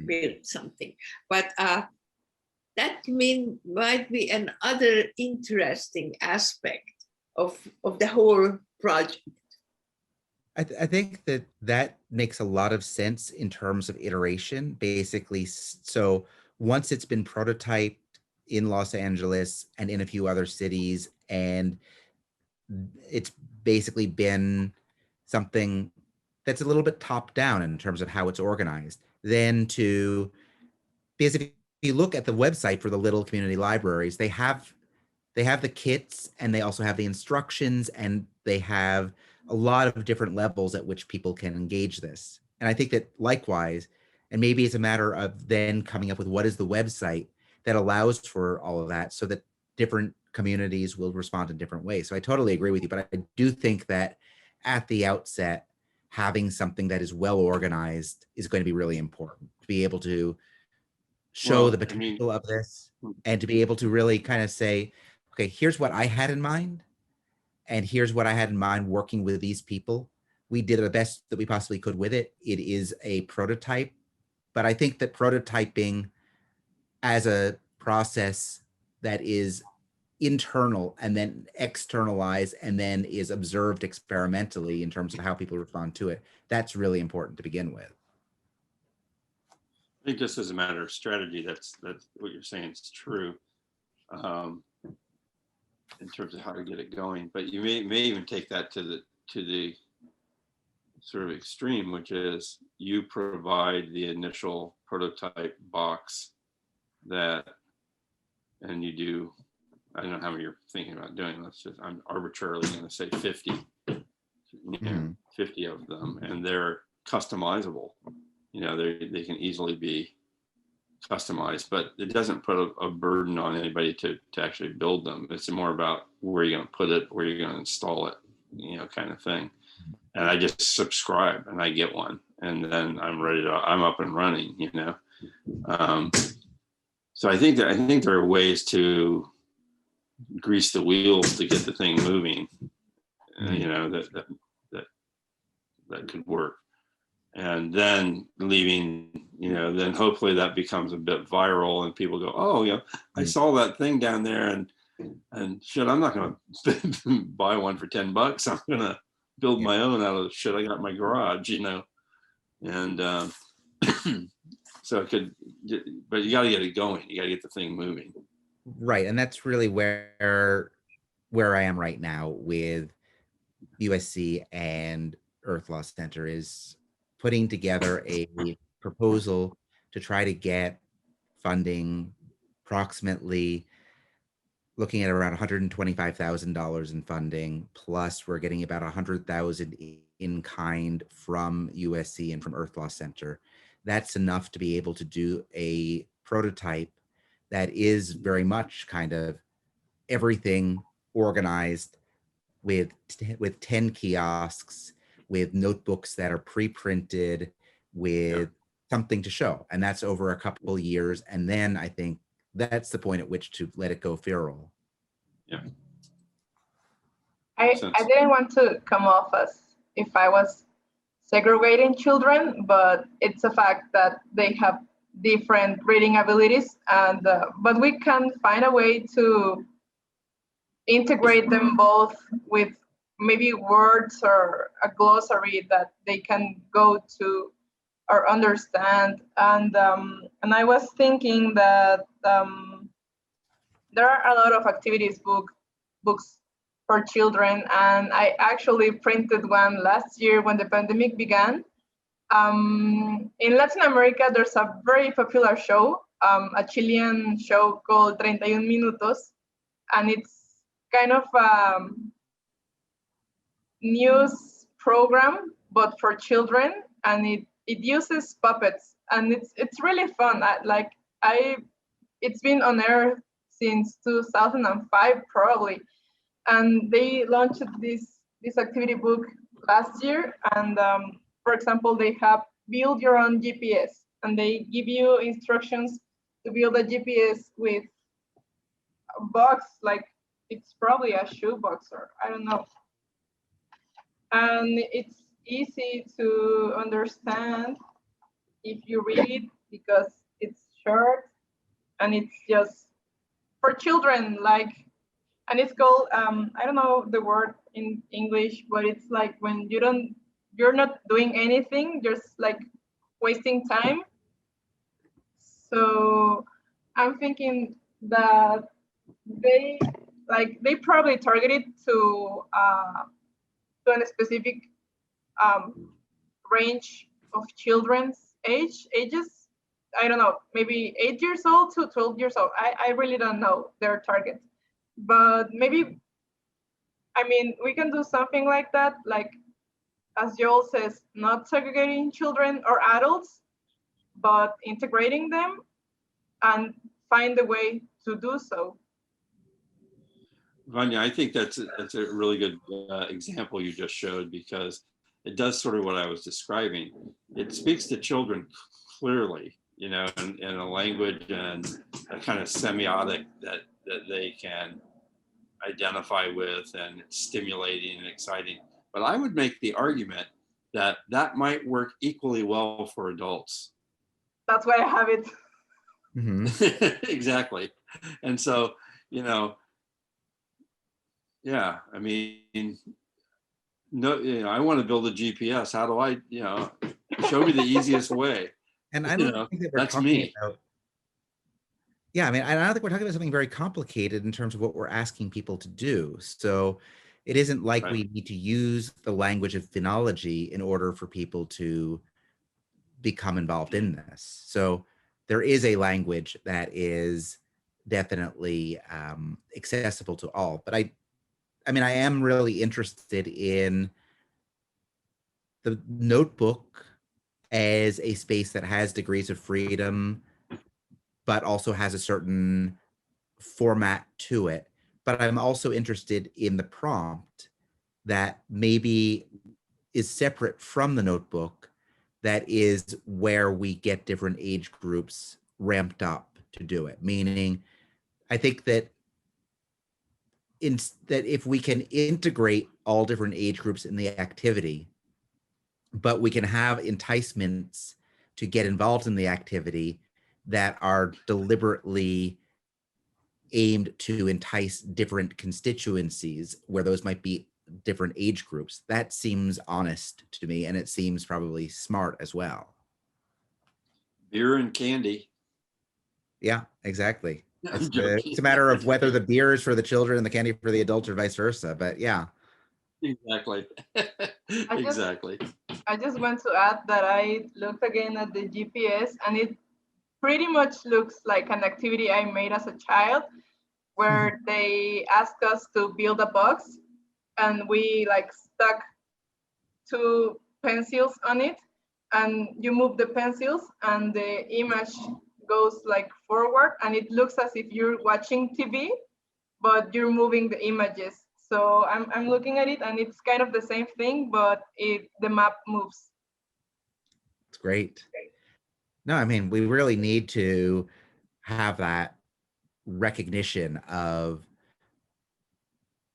build something. But that might be another interesting aspect of the whole project. I think that makes a lot of sense in terms of iteration, basically. So once it's been prototyped in Los Angeles and in a few other cities, and it's basically been something that's a little bit top down in terms of how it's organized, then because if you look at the website for the little community libraries, they have the kits, and they also have the instructions, and they have a lot of different levels at which people can engage this. And I think that likewise, And maybe it's a matter of then coming up with what is the website that allows for all of that so that different communities will respond in different ways. So I totally agree with you, but I do think that at the outset, having something that is well organized is going to be really important to be able to show the Well, I mean, potential of this and to be able to really kind of say, okay, here's what I had in mind, and here's what I had in mind working with these people. We did the best that we possibly could with it. It is a prototype, but I think that prototyping as a process that is internal and then externalized and then is observed experimentally in terms of how people respond to it, that's really important to begin with. I think just as a matter of strategy, that's what you're saying is true, in terms of how to get it going. But you may even take that to the sort of extreme, which is you provide the initial prototype box that, and you do, I don't know how many you're thinking about doing. I'm arbitrarily going to say 50, 50 of them, and they're customizable. They can easily be customized, but it doesn't put a burden on anybody to actually build them. It's more about where you're going to put it, where you're going to install it, kind of thing. And I just subscribe and I get one, and then I'm up and running, So I think there are ways to grease the wheels to get the thing moving, that could work. And then then hopefully that becomes a bit viral and people go, oh yeah, I saw that thing down there, and shit, I'm not going to buy one for $10. I'm going to build my own out of the shit I got in my garage, and so it could, but you got to get it going. You got to get the thing moving. Right. And that's really where I am right now with USC and Earth Law Center, is putting together a proposal to try to get funding, approximately looking at around $125,000 in funding, plus we're getting about $100,000 in kind from USC and from Earth Law Center. That's enough to be able to do a prototype that is very much kind of everything organized with 10 kiosks, with notebooks that are pre-printed, with something to show. And that's over a couple of years. And then I think that's the point at which to let it go feral. Yeah. I didn't want to come off as if I was segregating children, but it's a fact that they have different reading abilities, and but we can find a way to integrate them both with maybe words or a glossary that they can go to or understand. And I was thinking that there are a lot of activities books for children, and I actually printed one last year when the pandemic began. In Latin America, there's a very popular show, a Chilean show called 31 Minutos, and it's kind of a news program, but for children, and it uses puppets, and it's really fun. It's been on air since 2005 probably, and they launched this activity book last year. And for example, they have build your own GPS, and they give you instructions to build a GPS with a box, like it's probably a shoebox or I don't know. And it's easy to understand if you read it because it's short and it's just for children, and it's called I don't know the word in English, but it's like when you're not doing anything, just like wasting time. So I'm thinking that they probably targeted to a specific range of children's ages. I don't know, maybe 8 years old to 12 years old. I really don't know their target, but maybe, I mean, we can do something like that, like as Joel says, not segregating children or adults, but integrating them and find a way to do so. Vanya, I think that's a really good example you just showed, because it does sort of what I was describing. It speaks to children clearly, you know, in a language and a kind of semiotic that they can identify with, and it's stimulating and exciting. But I would make the argument that that might work equally well for adults. That's why I have it. Mm-hmm. Exactly. And so, you know, yeah, I mean, no, you know, I want to build a GPS. How do I, you know, show me the easiest way? And I You don't know, think that we're that's talking me. about. Yeah, I mean, I don't think we're talking about something very complicated in terms of what we're asking people to do. So it isn't like Right. we need to use the language of phenology in order for people to become involved in this. So there is a language that is definitely accessible to all. But I mean, I am really interested in the notebook as a space that has degrees of freedom, but also has a certain format to it. But I'm also interested in the prompt that maybe is separate from the notebook, that is where we get different age groups ramped up to do it. Meaning, I think that that if we can integrate all different age groups in the activity, but we can have enticements to get involved in the activity that are deliberately aimed to entice different constituencies where those might be different age groups. That seems honest to me, and it seems probably smart as well. Beer and candy. Yeah, exactly. I'm joking. It's a matter of whether the beer is for the children and the candy for the adults, or vice versa. But yeah. Exactly. Exactly. I just want to add that I looked again at the GPS, and it pretty much looks like an activity I made as a child, where they asked us to build a box, and we like stuck two pencils on it, and you move the pencils and the image goes like forward, and it looks as if you're watching TV, but you're moving the images. So I'm looking at it, and it's kind of the same thing, but the map moves. It's great. No, I mean, we really need to have that recognition of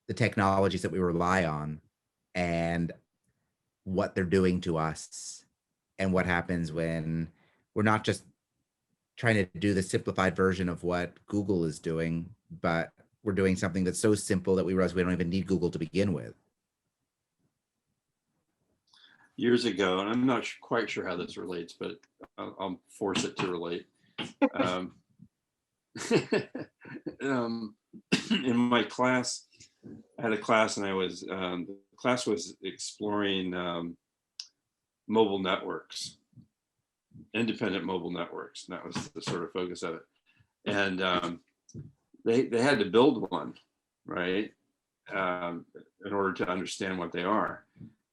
the technologies that we rely on and what they're doing to us, and what happens when we're not just trying to do the simplified version of what Google is doing, but we're doing something that's so simple that we realize we don't even need Google to begin with. Years ago, and I'm not quite sure how this relates, but I'll force it to relate. In my class, I had a class, and the class was exploring mobile networks, independent mobile networks. And that was the sort of focus of it. And they had to build one, right, in order to understand what they are.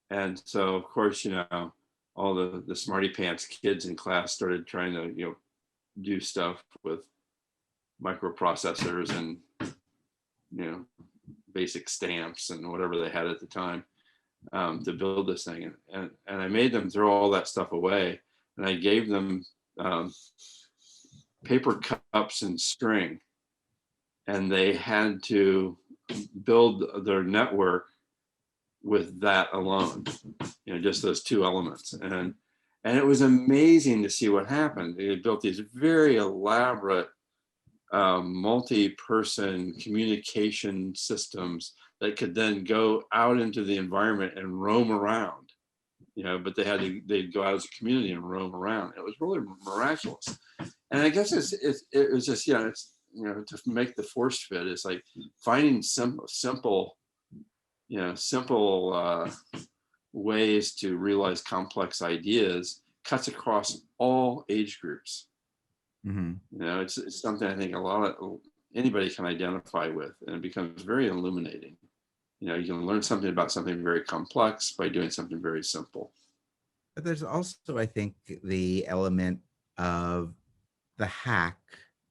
And so, of course, you know, all the smarty pants kids in class started trying to, you know, do stuff with microprocessors and, you know, basic stamps and whatever they had at the time to build this thing. And I made them throw all that stuff away, and I gave them paper cups and string, and they had to build their network with that alone, you know, just those two elements. And it was amazing to see what happened. They built these very elaborate multi-person communication systems that could then go out into the environment and roam around, you know, but they'd go out as a community and roam around. It was really miraculous. And I guess it was just, yeah, it's, you know, to make the force fit, it's like finding simple ways to realize complex ideas cuts across all age groups. Mm-hmm. You know, it's something I think anybody can identify with, and it becomes very illuminating. You know, you can learn something about something very complex by doing something very simple. But there's also, I think, the element of the hack,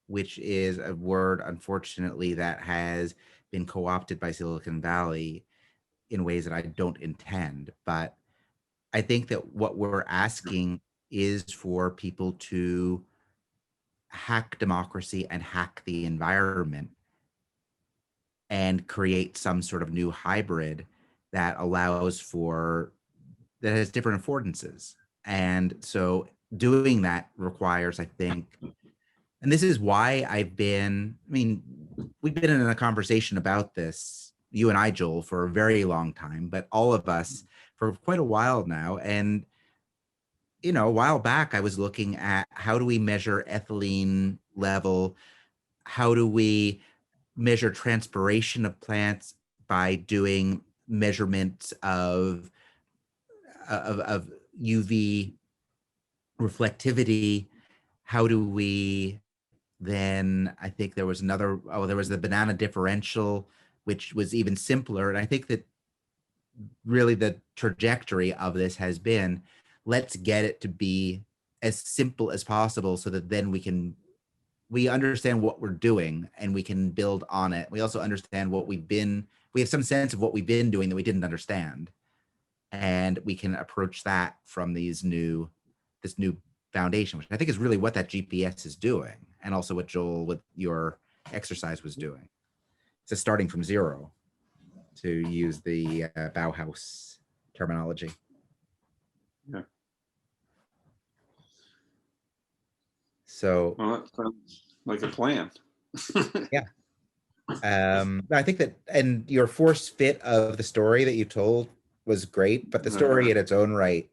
which is a word, unfortunately, that has been co-opted by Silicon Valley in ways that I don't intend. But I think that what we're asking is for people to hack democracy and hack the environment and create some sort of new hybrid that allows for that has different affordances. And so doing that requires, I think, and this is why I mean, we've been in a conversation about this, you and I, Joel, for a very long time, but all of us for quite a while now. And, you know, a while back, I was looking at how do we measure ethylene level? How do we measure transpiration of plants by doing measurements of UV reflectivity? How do we then, I think there was another, oh, there was the banana differential, which was even simpler. And I think that really the trajectory of this has been, let's get it to be as simple as possible so that then we understand what we're doing and we can build on it. We also understand we have some sense of what we've been doing that we didn't understand. And we can approach that from this new foundation, which I think is really what that GPS is doing. And also what Joel, with your exercise, was doing. So starting from zero, to use the Bauhaus terminology. Yeah. So, well, that sounds like a plan. yeah. I think that, and your force fit of the story that you told was great, but the story in its own right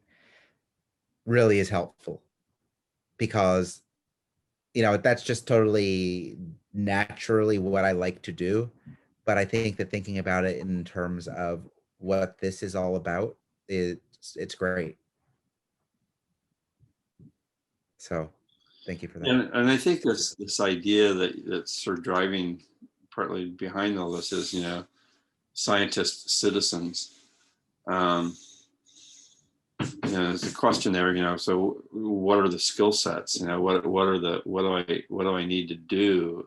really is helpful because, you know, that's just totally naturally what I like to do. But I think that thinking about it in terms of what this is all about, it's great. So thank you for that. And I think this idea that's sort of driving partly behind all this is, you know, scientists, citizens. You know, there's a question there, you know, so what are the skill sets? You know, what do I need to do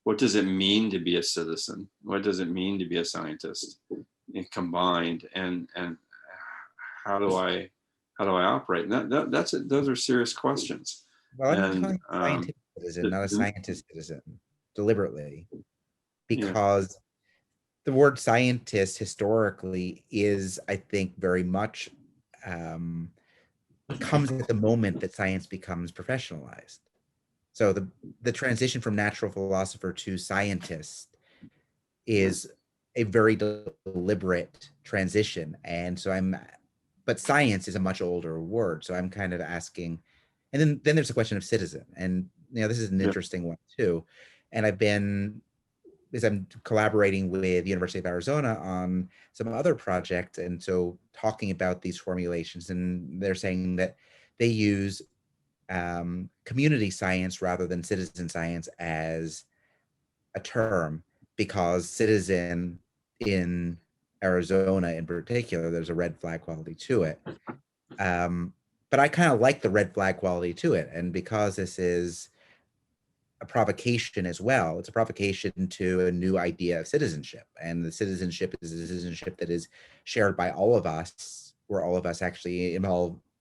what does it mean to be a citizen? What does it mean to be a scientist combined? And how do I operate? And those are serious questions. Well, I'm calling a scientific citizen, not a scientist citizen, deliberately, because the word scientist historically is, I think, very much comes at the moment that science becomes professionalized. So the transition from natural philosopher to scientist is a very deliberate transition. And so but science is a much older word. So I'm kind of asking, and then there's the question of citizen. And, you know, this is an interesting one too. And as I'm collaborating with the University of Arizona on some other projects, and so talking about these formulations, and they're saying that they use community science rather than citizen science as a term, because citizen in Arizona in particular, there's a red flag quality to it. But I kind of like the red flag quality to it. And because this is a provocation as well, it's a provocation to a new idea of citizenship. And the citizenship is a citizenship that is shared by all of us, where all of us actually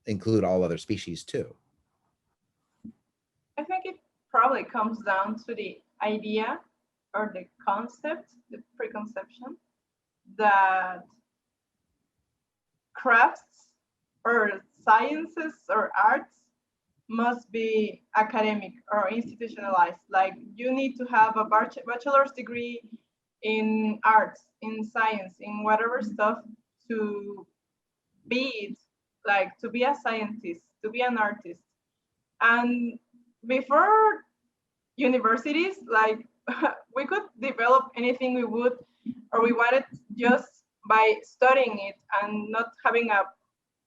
include all other species too. I think it probably comes down to the idea or the concept, the preconception that crafts or sciences or arts must be academic or institutionalized. Like you need to have a bachelor's degree in arts, in science, in whatever stuff to be like to be a scientist, to be an artist. And before universities, like we could develop anything we would or we wanted just by studying it and not having a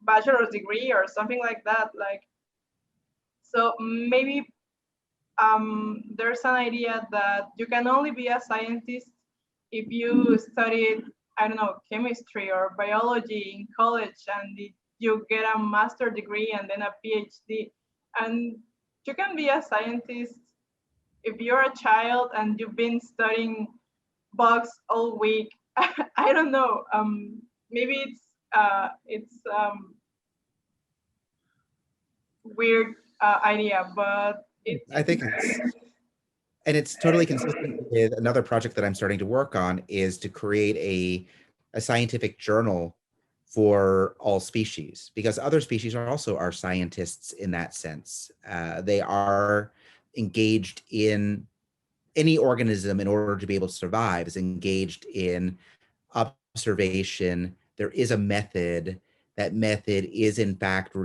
bachelor's degree or something like that. Like, so maybe there's an idea that you can only be a scientist if you studied, I don't know, chemistry or biology in college, and you get a master degree and then a PhD. And you can be a scientist if you're a child and you've been studying bugs all week. I don't know. Maybe it's weird idea, but I think it's totally consistent with another project that I'm starting to work on, is to create a scientific journal for all species, because other species are also our scientists in that sense. They are engaged in, any organism in order to be able to survive is engaged in observation. There is a method. That method is in fact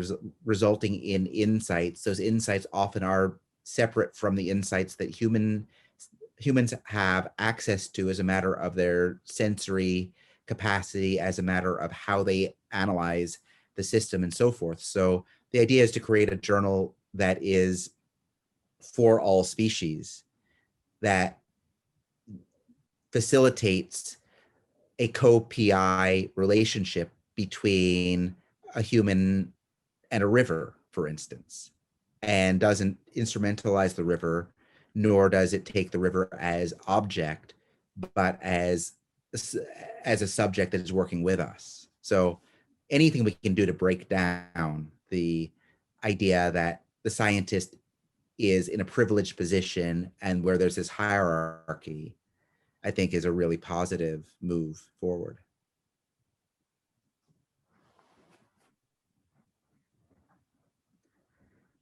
resulting in insights. Those insights often are separate from the insights that humans have access to as a matter of their sensory capacity, as a matter of how they analyze the system and so forth. So the idea is to create a journal that is for all species, that facilitates a co-PI relationship between a human and a river, for instance, and doesn't instrumentalize the river, nor does it take the river as object, but as a subject that is working with us. So anything we can do to break down the idea that the scientist is in a privileged position and where there's this hierarchy, I think is a really positive move forward.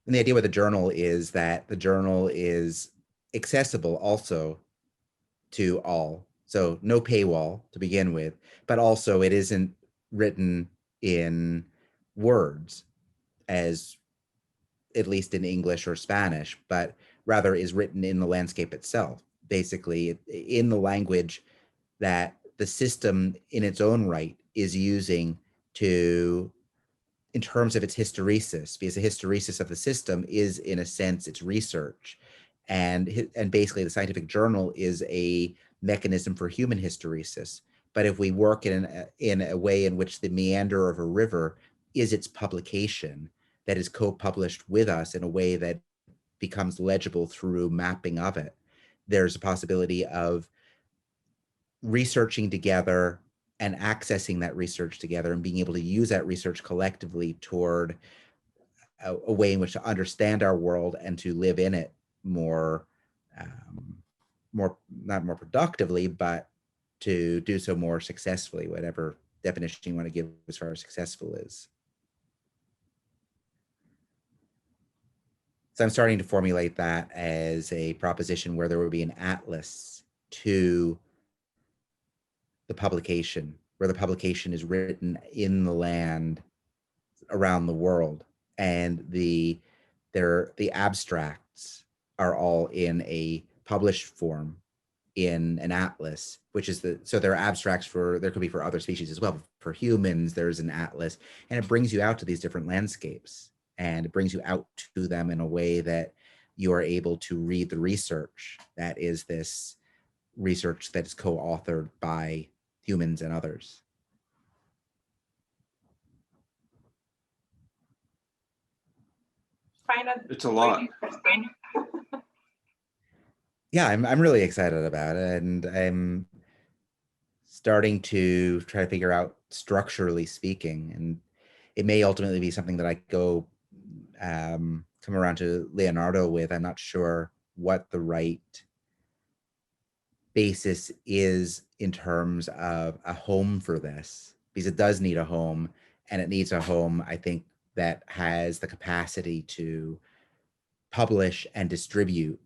And the idea with the journal is that the journal is accessible also to all. So no paywall to begin with, but also it isn't written in words, as at least in English or Spanish, but rather is written in the landscape itself, basically in the language that the system in its own right is using to, in terms of its hysteresis, because the hysteresis of the system is, in a sense, its research. And basically the scientific journal is a mechanism for human hysteresis. But if we work in a way in which the meander of a river is its publication, that is co-published with us in a way that becomes legible through mapping of it, there's a possibility of researching together and accessing that research together and being able to use that research collectively toward a way in which to understand our world and to live in it more, not more productively, but to do so more successfully, whatever definition you want to give as far as successful is. So I'm starting to formulate that as a proposition where there would be an atlas to the publication, where the publication is written in the land around the world, and the abstracts are all in a published form in an atlas, which is so there are abstracts there could be for other species as well. But for humans, there's an atlas, and it brings you out to these different landscapes, and it brings you out to them in a way that you are able to read the research that is this research that is co-authored by humans and others. It's a lot. Interesting. Yeah, I'm really excited about it, and I'm starting to try to figure out, structurally speaking, and it may ultimately be something that I go come around to Leonardo with. I'm not sure what the right basis is in terms of a home for this, because it does need a home, and it needs a home, I think, that has the capacity to publish and distribute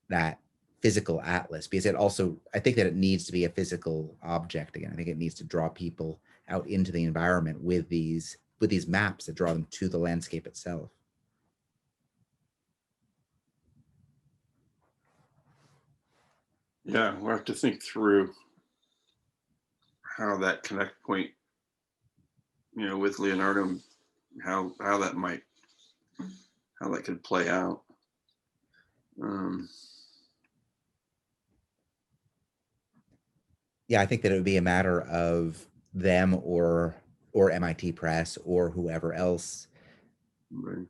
that physical atlas, because it also, I think that it needs to be a physical object again. I think it needs to draw people out into the environment with these maps that draw them to the landscape itself. Yeah, we'll have to think through how that connect point, with Leonardo, how that could play out. Yeah, I think that it would be a matter of them or or MIT Press or whoever else Right.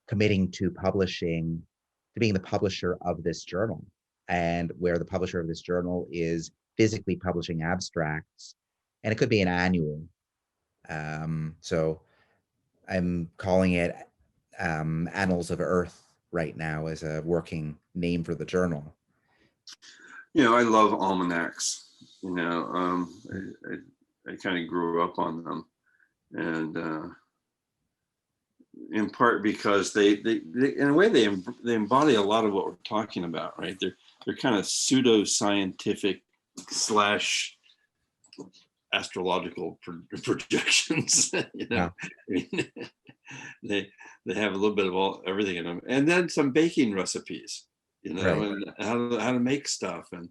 committing to publishing, to being the publisher of this journal, and where the publisher of this journal is physically publishing abstracts, and it could be an annual. So I'm calling it Annals of Earth right now as a working name for the journal. You know, I love almanacs. You know, I kind of grew up on them, and in part because they in a way they embody a lot of what we're talking about, right? They're kind of pseudo-scientific slash astrological projections. You know, I mean, they have a little bit of everything in them, and then some baking recipes, you know, Right. and how to make stuff, and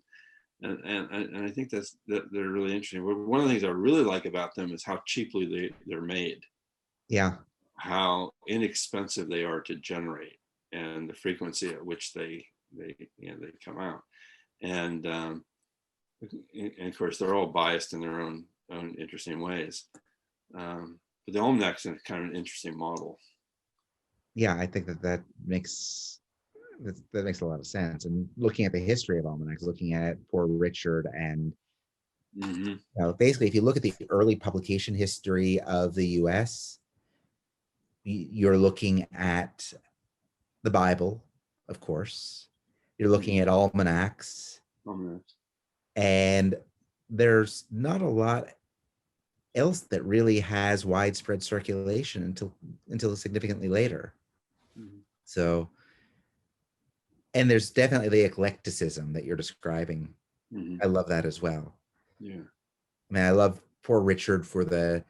I think that they're really interesting. One of the things I really like about them is how cheaply they're made. Yeah. How inexpensive they are to generate, and the frequency at which they come out, and of course they're all biased in their own interesting ways. But the almanac's is kind of an interesting model. Yeah, I think that makes a lot of sense. And looking at the history of almanacs, looking at Poor Richard, and basically, if you look at the early publication history of the U.S., you're looking at the Bible, of course. You're looking at almanacs, and there's not a lot else that really has widespread circulation until significantly later. So, and there's definitely the eclecticism that you're describing. I love that as well. Yeah. I mean, I love Poor Richard for the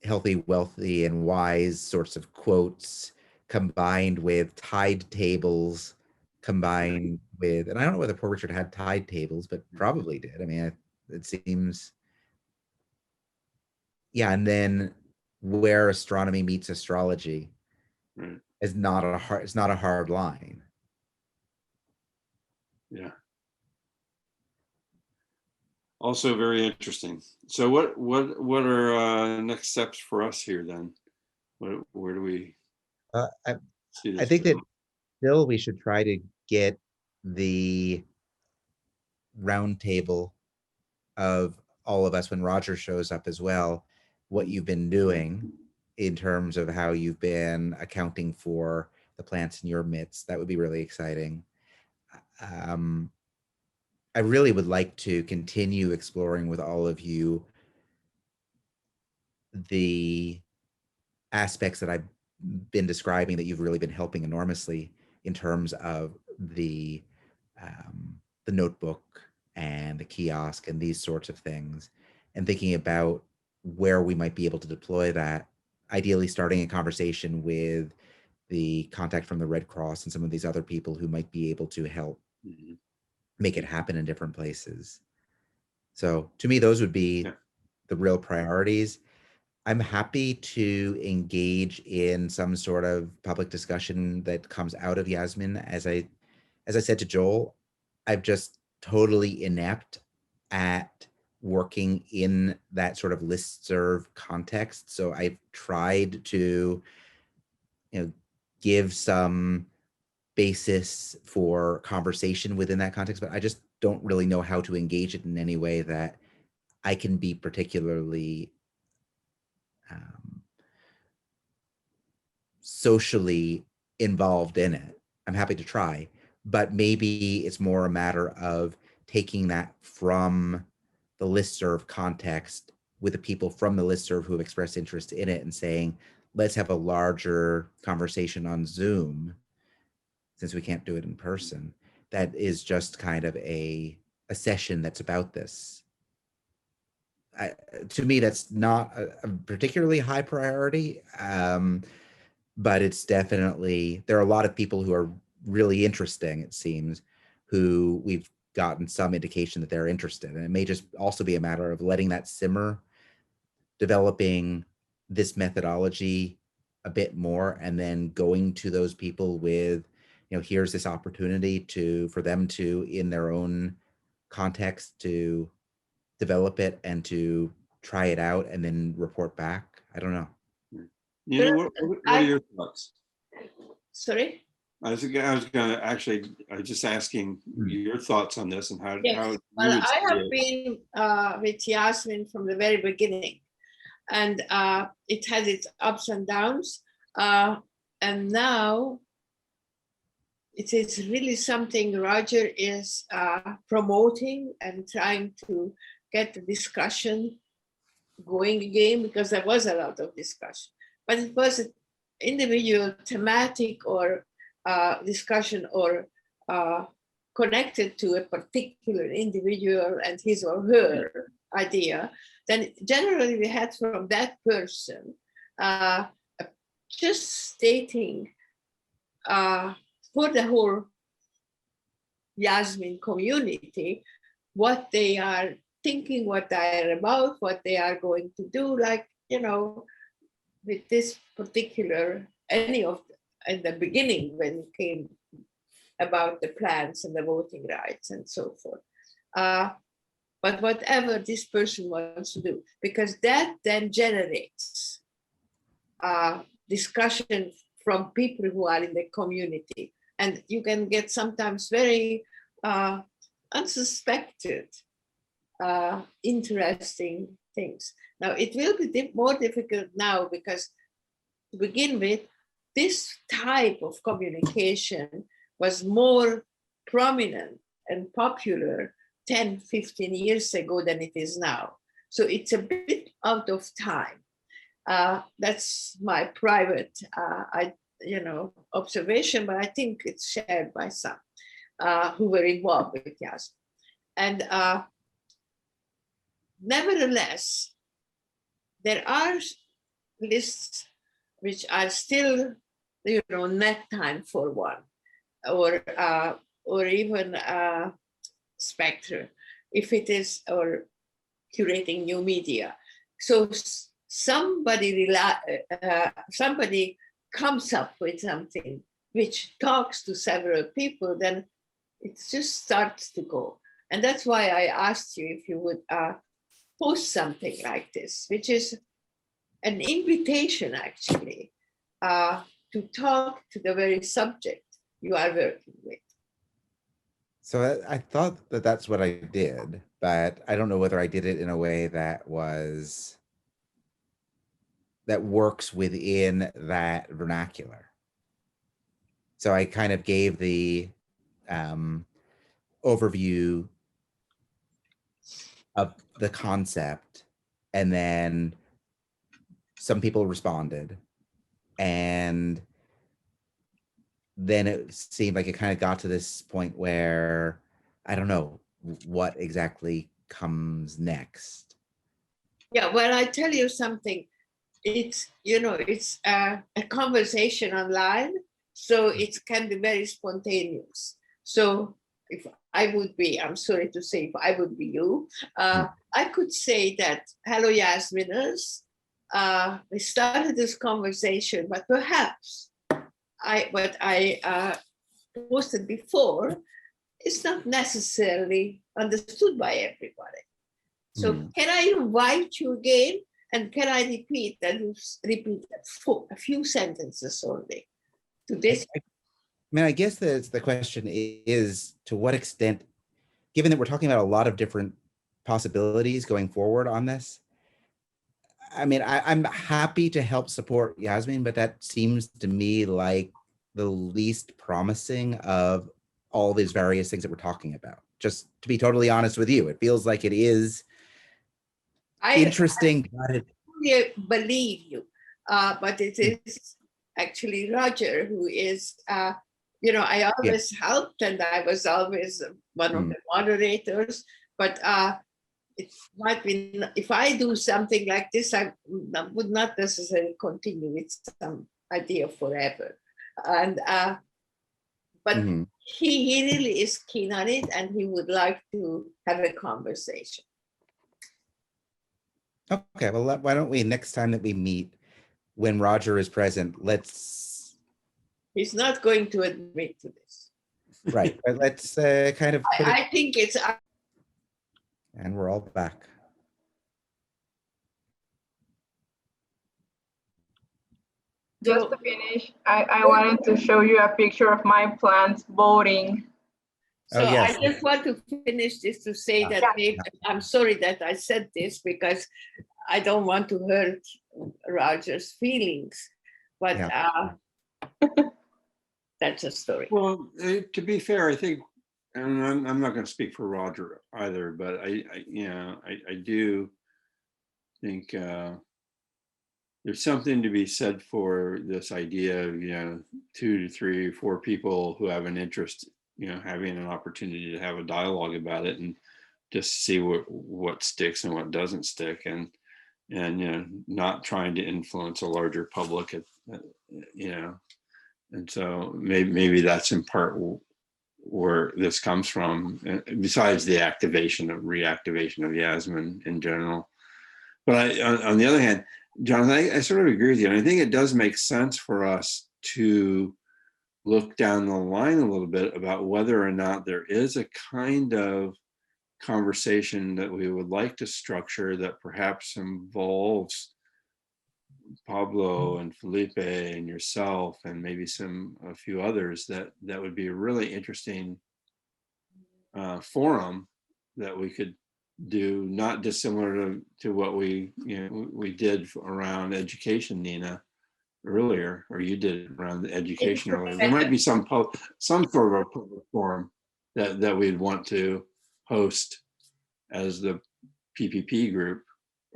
healthy, wealthy, and wise sorts of quotes combined with tide tables, combined with, and I don't know whether Poor Richard had tide tables, but probably did. I mean, it seems, yeah. And then where astronomy meets astrology is not a hard, it's not a hard line. Yeah. Also very interesting. So what are next steps for us here then? Where do we see this? I think that still we should try to get the roundtable of all of us when Roger shows up as well, what you've been doing in terms of how you've been accounting for the plants in your midst. That would be really exciting. I really would like to continue exploring with all of you the aspects that I've been describing that you've really been helping enormously in terms of the notebook and the kiosk and these sorts of things, and thinking about where we might be able to deploy that, ideally starting a conversation with the contact from the Red Cross and some of these other people who might be able to help make it happen in different places. So to me, those would be the real priorities. I'm happy to engage in some sort of public discussion that comes out of Yasmin. As I said to Joel, I'm just totally inept at working in that sort of listserv context. So I've tried to, give some basis for conversation within that context, but I just don't really know how to engage it in any way that I can be particularly socially involved in it. I'm happy to try, but maybe it's more a matter of taking that from the listserv context with the people from the listserv who have expressed interest in it and saying, let's have a larger conversation on Zoom since we can't do it in person. That is just kind of a session that's about this. To me, that's not a particularly high priority, but it's definitely, there are a lot of people who are really interesting, it seems, who we've gotten some indication that they're interested. And it may just also be a matter of letting that simmer, developing this methodology a bit more, and then going to those people with, here's this opportunity for them to, in their own context, to develop it and to try it out and then report back. I don't know. You know, what are your thoughts? Sorry? I was gonna actually, I was just asking your thoughts on this and how Yes. Well, I have been with Yasmin from the very beginning, and it has its ups and downs. And now it is really something Roger is promoting and trying to get the discussion going again, because there was a lot of discussion, but it was an individual thematic or discussion or connected to a particular individual and his or her idea. Then generally we had from that person just stating for the whole Yasmin community what they are thinking, what they are about, what they are going to do, like, you know, with this particular, any of in the beginning when it came about the plans and the voting rights and so forth. But whatever this person wants to do, because that then generates discussion from people who are in the community. And you can get sometimes very unsuspected, interesting things. Now, it will be more difficult now because to begin with, this type of communication was more prominent and popular 10, 15 years ago than it is now. So it's a bit out of time. That's my private observation, but I think it's shared by some who were involved with Yasmin. And nevertheless, there are lists which are still, net time for one, or even Spectre, if it is, or curating new media. So somebody comes up with something which talks to several people, then it just starts to go. And that's why I asked you if you would post something like this, which is an invitation actually to talk to the very subject you are working with. So I thought that that's what I did, but I don't know whether I did it in a way that works within that vernacular. So I kind of gave the overview of the concept, and then some people responded, and then it seemed like it kind of got to this point where I don't know what exactly comes next. Yeah, well, I tell you something. It's a conversation online, so it can be very spontaneous. So if I would be, I'm sorry to say, if I would be you, I could say that, hello, Yasminers, we started this conversation, but perhaps what I posted before is not necessarily understood by everybody. So can I invite you again? And can I repeat a few sentences only to this? I mean, I guess the question is, to what extent, given that we're talking about a lot of different possibilities going forward on this, I mean, I'm happy to help support Yasmin, but that seems to me like the least promising of all these various things that we're talking about. Just to be totally honest with you, it feels like it is interesting. I really believe you, but it is actually Roger who is, I always helped, and I was always one of the moderators, but it might be, if I do something like this, I would not necessarily continue with some idea forever. And but he really is keen on it, and he would like to have a conversation. Okay, well, why don't we, next time that we meet, when Roger is present, let's... He's not going to admit to this. Right, but let's kind of... I think it's... And we're all back. Just to finish, I wanted to show you a picture of my plants voting. So Oh, yes. I just want to finish this to say that I'm sorry that I said this because I don't want to hurt Roger's feelings, but that's a story. Well, to be fair, I think, and I'm not going to speak for Roger either, but I do think there's something to be said for this idea of 2 to 3, 4 people who have an interest, having an opportunity to have a dialogue about it and just see what sticks and what doesn't stick, and not trying to influence a larger public, and so maybe that's in part where this comes from, besides the reactivation of Yasmin in general. But on the other hand, Jonathan, I sort of agree with you. And I think it does make sense for us to look down the line a little bit about whether or not there is a kind of conversation that we would like to structure that perhaps involves Pablo and Felipe and yourself and maybe a few others, that would be a really interesting forum that we could do, not dissimilar to what we did around education, Nina, earlier, or you did around the education earlier. There might be some sort of a public forum that we'd want to host as the PPP group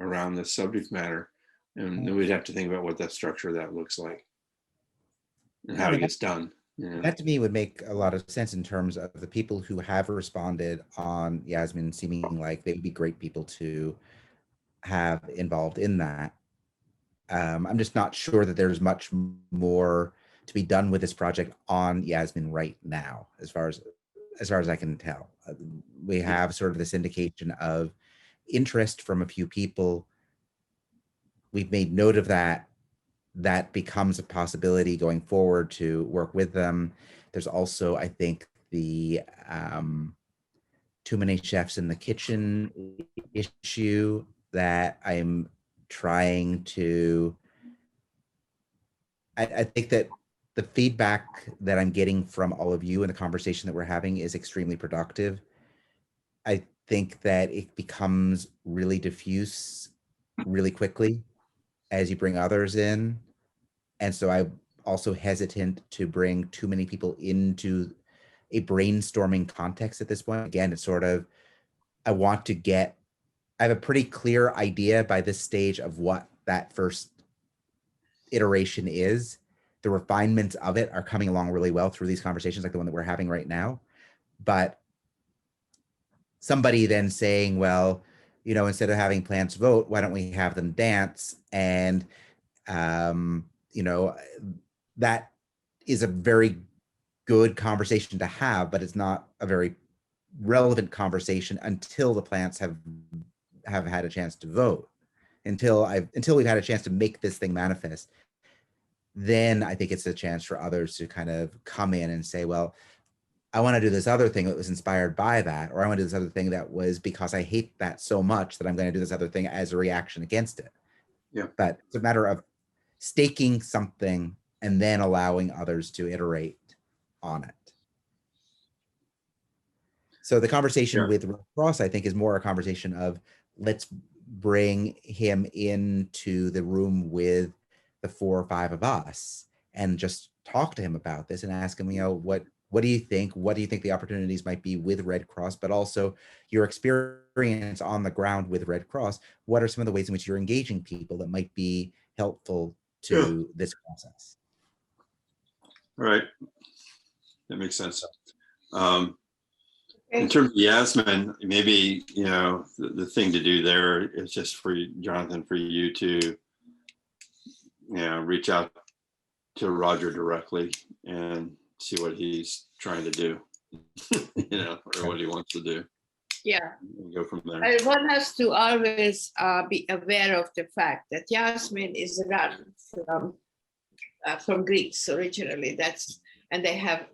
around this subject matter, and then we'd have to think about what that structure that looks like and how it gets done. That to me would make a lot of sense in terms of the people who have responded on Yasmin seeming like they would be great people to have involved in that. I'm just not sure that there's much more to be done with this project on Yasmin right now, as far as I can tell. We have sort of this indication of interest from a few people. We've made note of that. That becomes a possibility going forward to work with them. There's also, I think, the too many chefs in the kitchen issue that I'm trying to, I think that the feedback that I'm getting from all of you and the conversation that we're having is extremely productive. I think that it becomes really diffuse really quickly as you bring others in. And so I'm also hesitant to bring too many people into a brainstorming context at this point. Again, it's sort of, I have a pretty clear idea by this stage of what that first iteration is. The refinements of it are coming along really well through these conversations like the one that we're having right now. But somebody then saying, well, instead of having plants vote, why don't we have them dance? And that is a very good conversation to have, but it's not a very relevant conversation until the plants have had a chance to vote, until we've had a chance to make this thing manifest. Then I think it's a chance for others to kind of come in and say, well, I want to do this other thing that was inspired by that, or I want to do this other thing that was because I hate that so much that I'm going to do this other thing as a reaction against it. Yeah. But it's a matter of staking something and then allowing others to iterate on it. So the conversation with Red Cross, I think, is more a conversation of let's bring him into the room with the 4 or 5 of us and just talk to him about this and ask him, what do you think? What do you think the opportunities might be with Red Cross, but also your experience on the ground with Red Cross? What are some of the ways in which you're engaging people that might be helpful to this process? Right. That makes sense. In terms of Yasmin, maybe, the thing to do there is just for you, Jonathan, for you to, reach out to Roger directly and see what he's trying to do, or what he wants to do. Yeah. And go from there. One has to always be aware of the fact that Yasmin is run from Greece originally. And they have,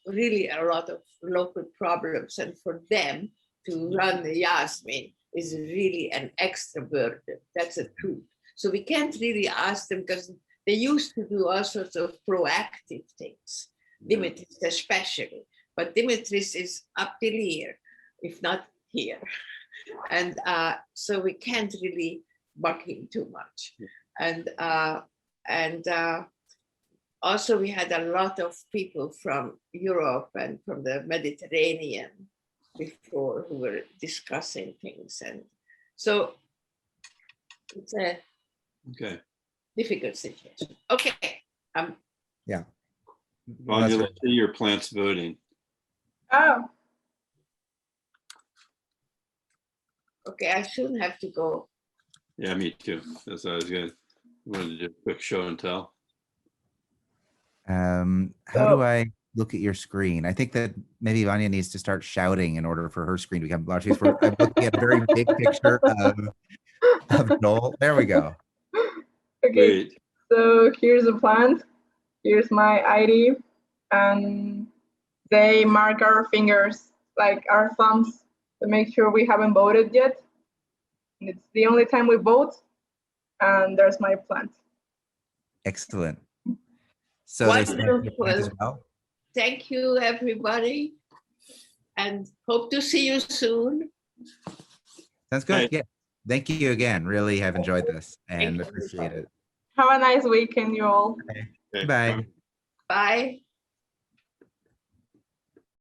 really a lot of local problems. And for them to run the Yasmin is really an extra burden. That's the truth. So we can't really ask them because they used to do all sorts of proactive things, Dimitris especially. But Dimitris is up till here, if not here. And so we can't really bug him too much. And also we had a lot of people from Europe and from the Mediterranean before who were discussing things. And so it's a difficult situation. Okay. Yeah. Vanya, let's see your plants voting. Oh, Okay, I shouldn't have to go. Yeah, me too. That's what I was good. Wanted to do a quick show and tell. How do I look at your screen? I think that maybe Vanya needs to start shouting in order for her screen to become large. I'm looking at a very big picture of Joel. There we go. okay. Great. So here's the plant. Here's my ID, and they mark our fingers, like our thumbs, to make sure we haven't voted yet. And it's the only time we vote. And there's my plant. Excellent. So there's as well. Thank you, everybody, and hope to see you soon. Sounds good. Yeah. Thank you again. Really have enjoyed this and appreciate it. Have a nice weekend, you all. Okay. Bye. Bye.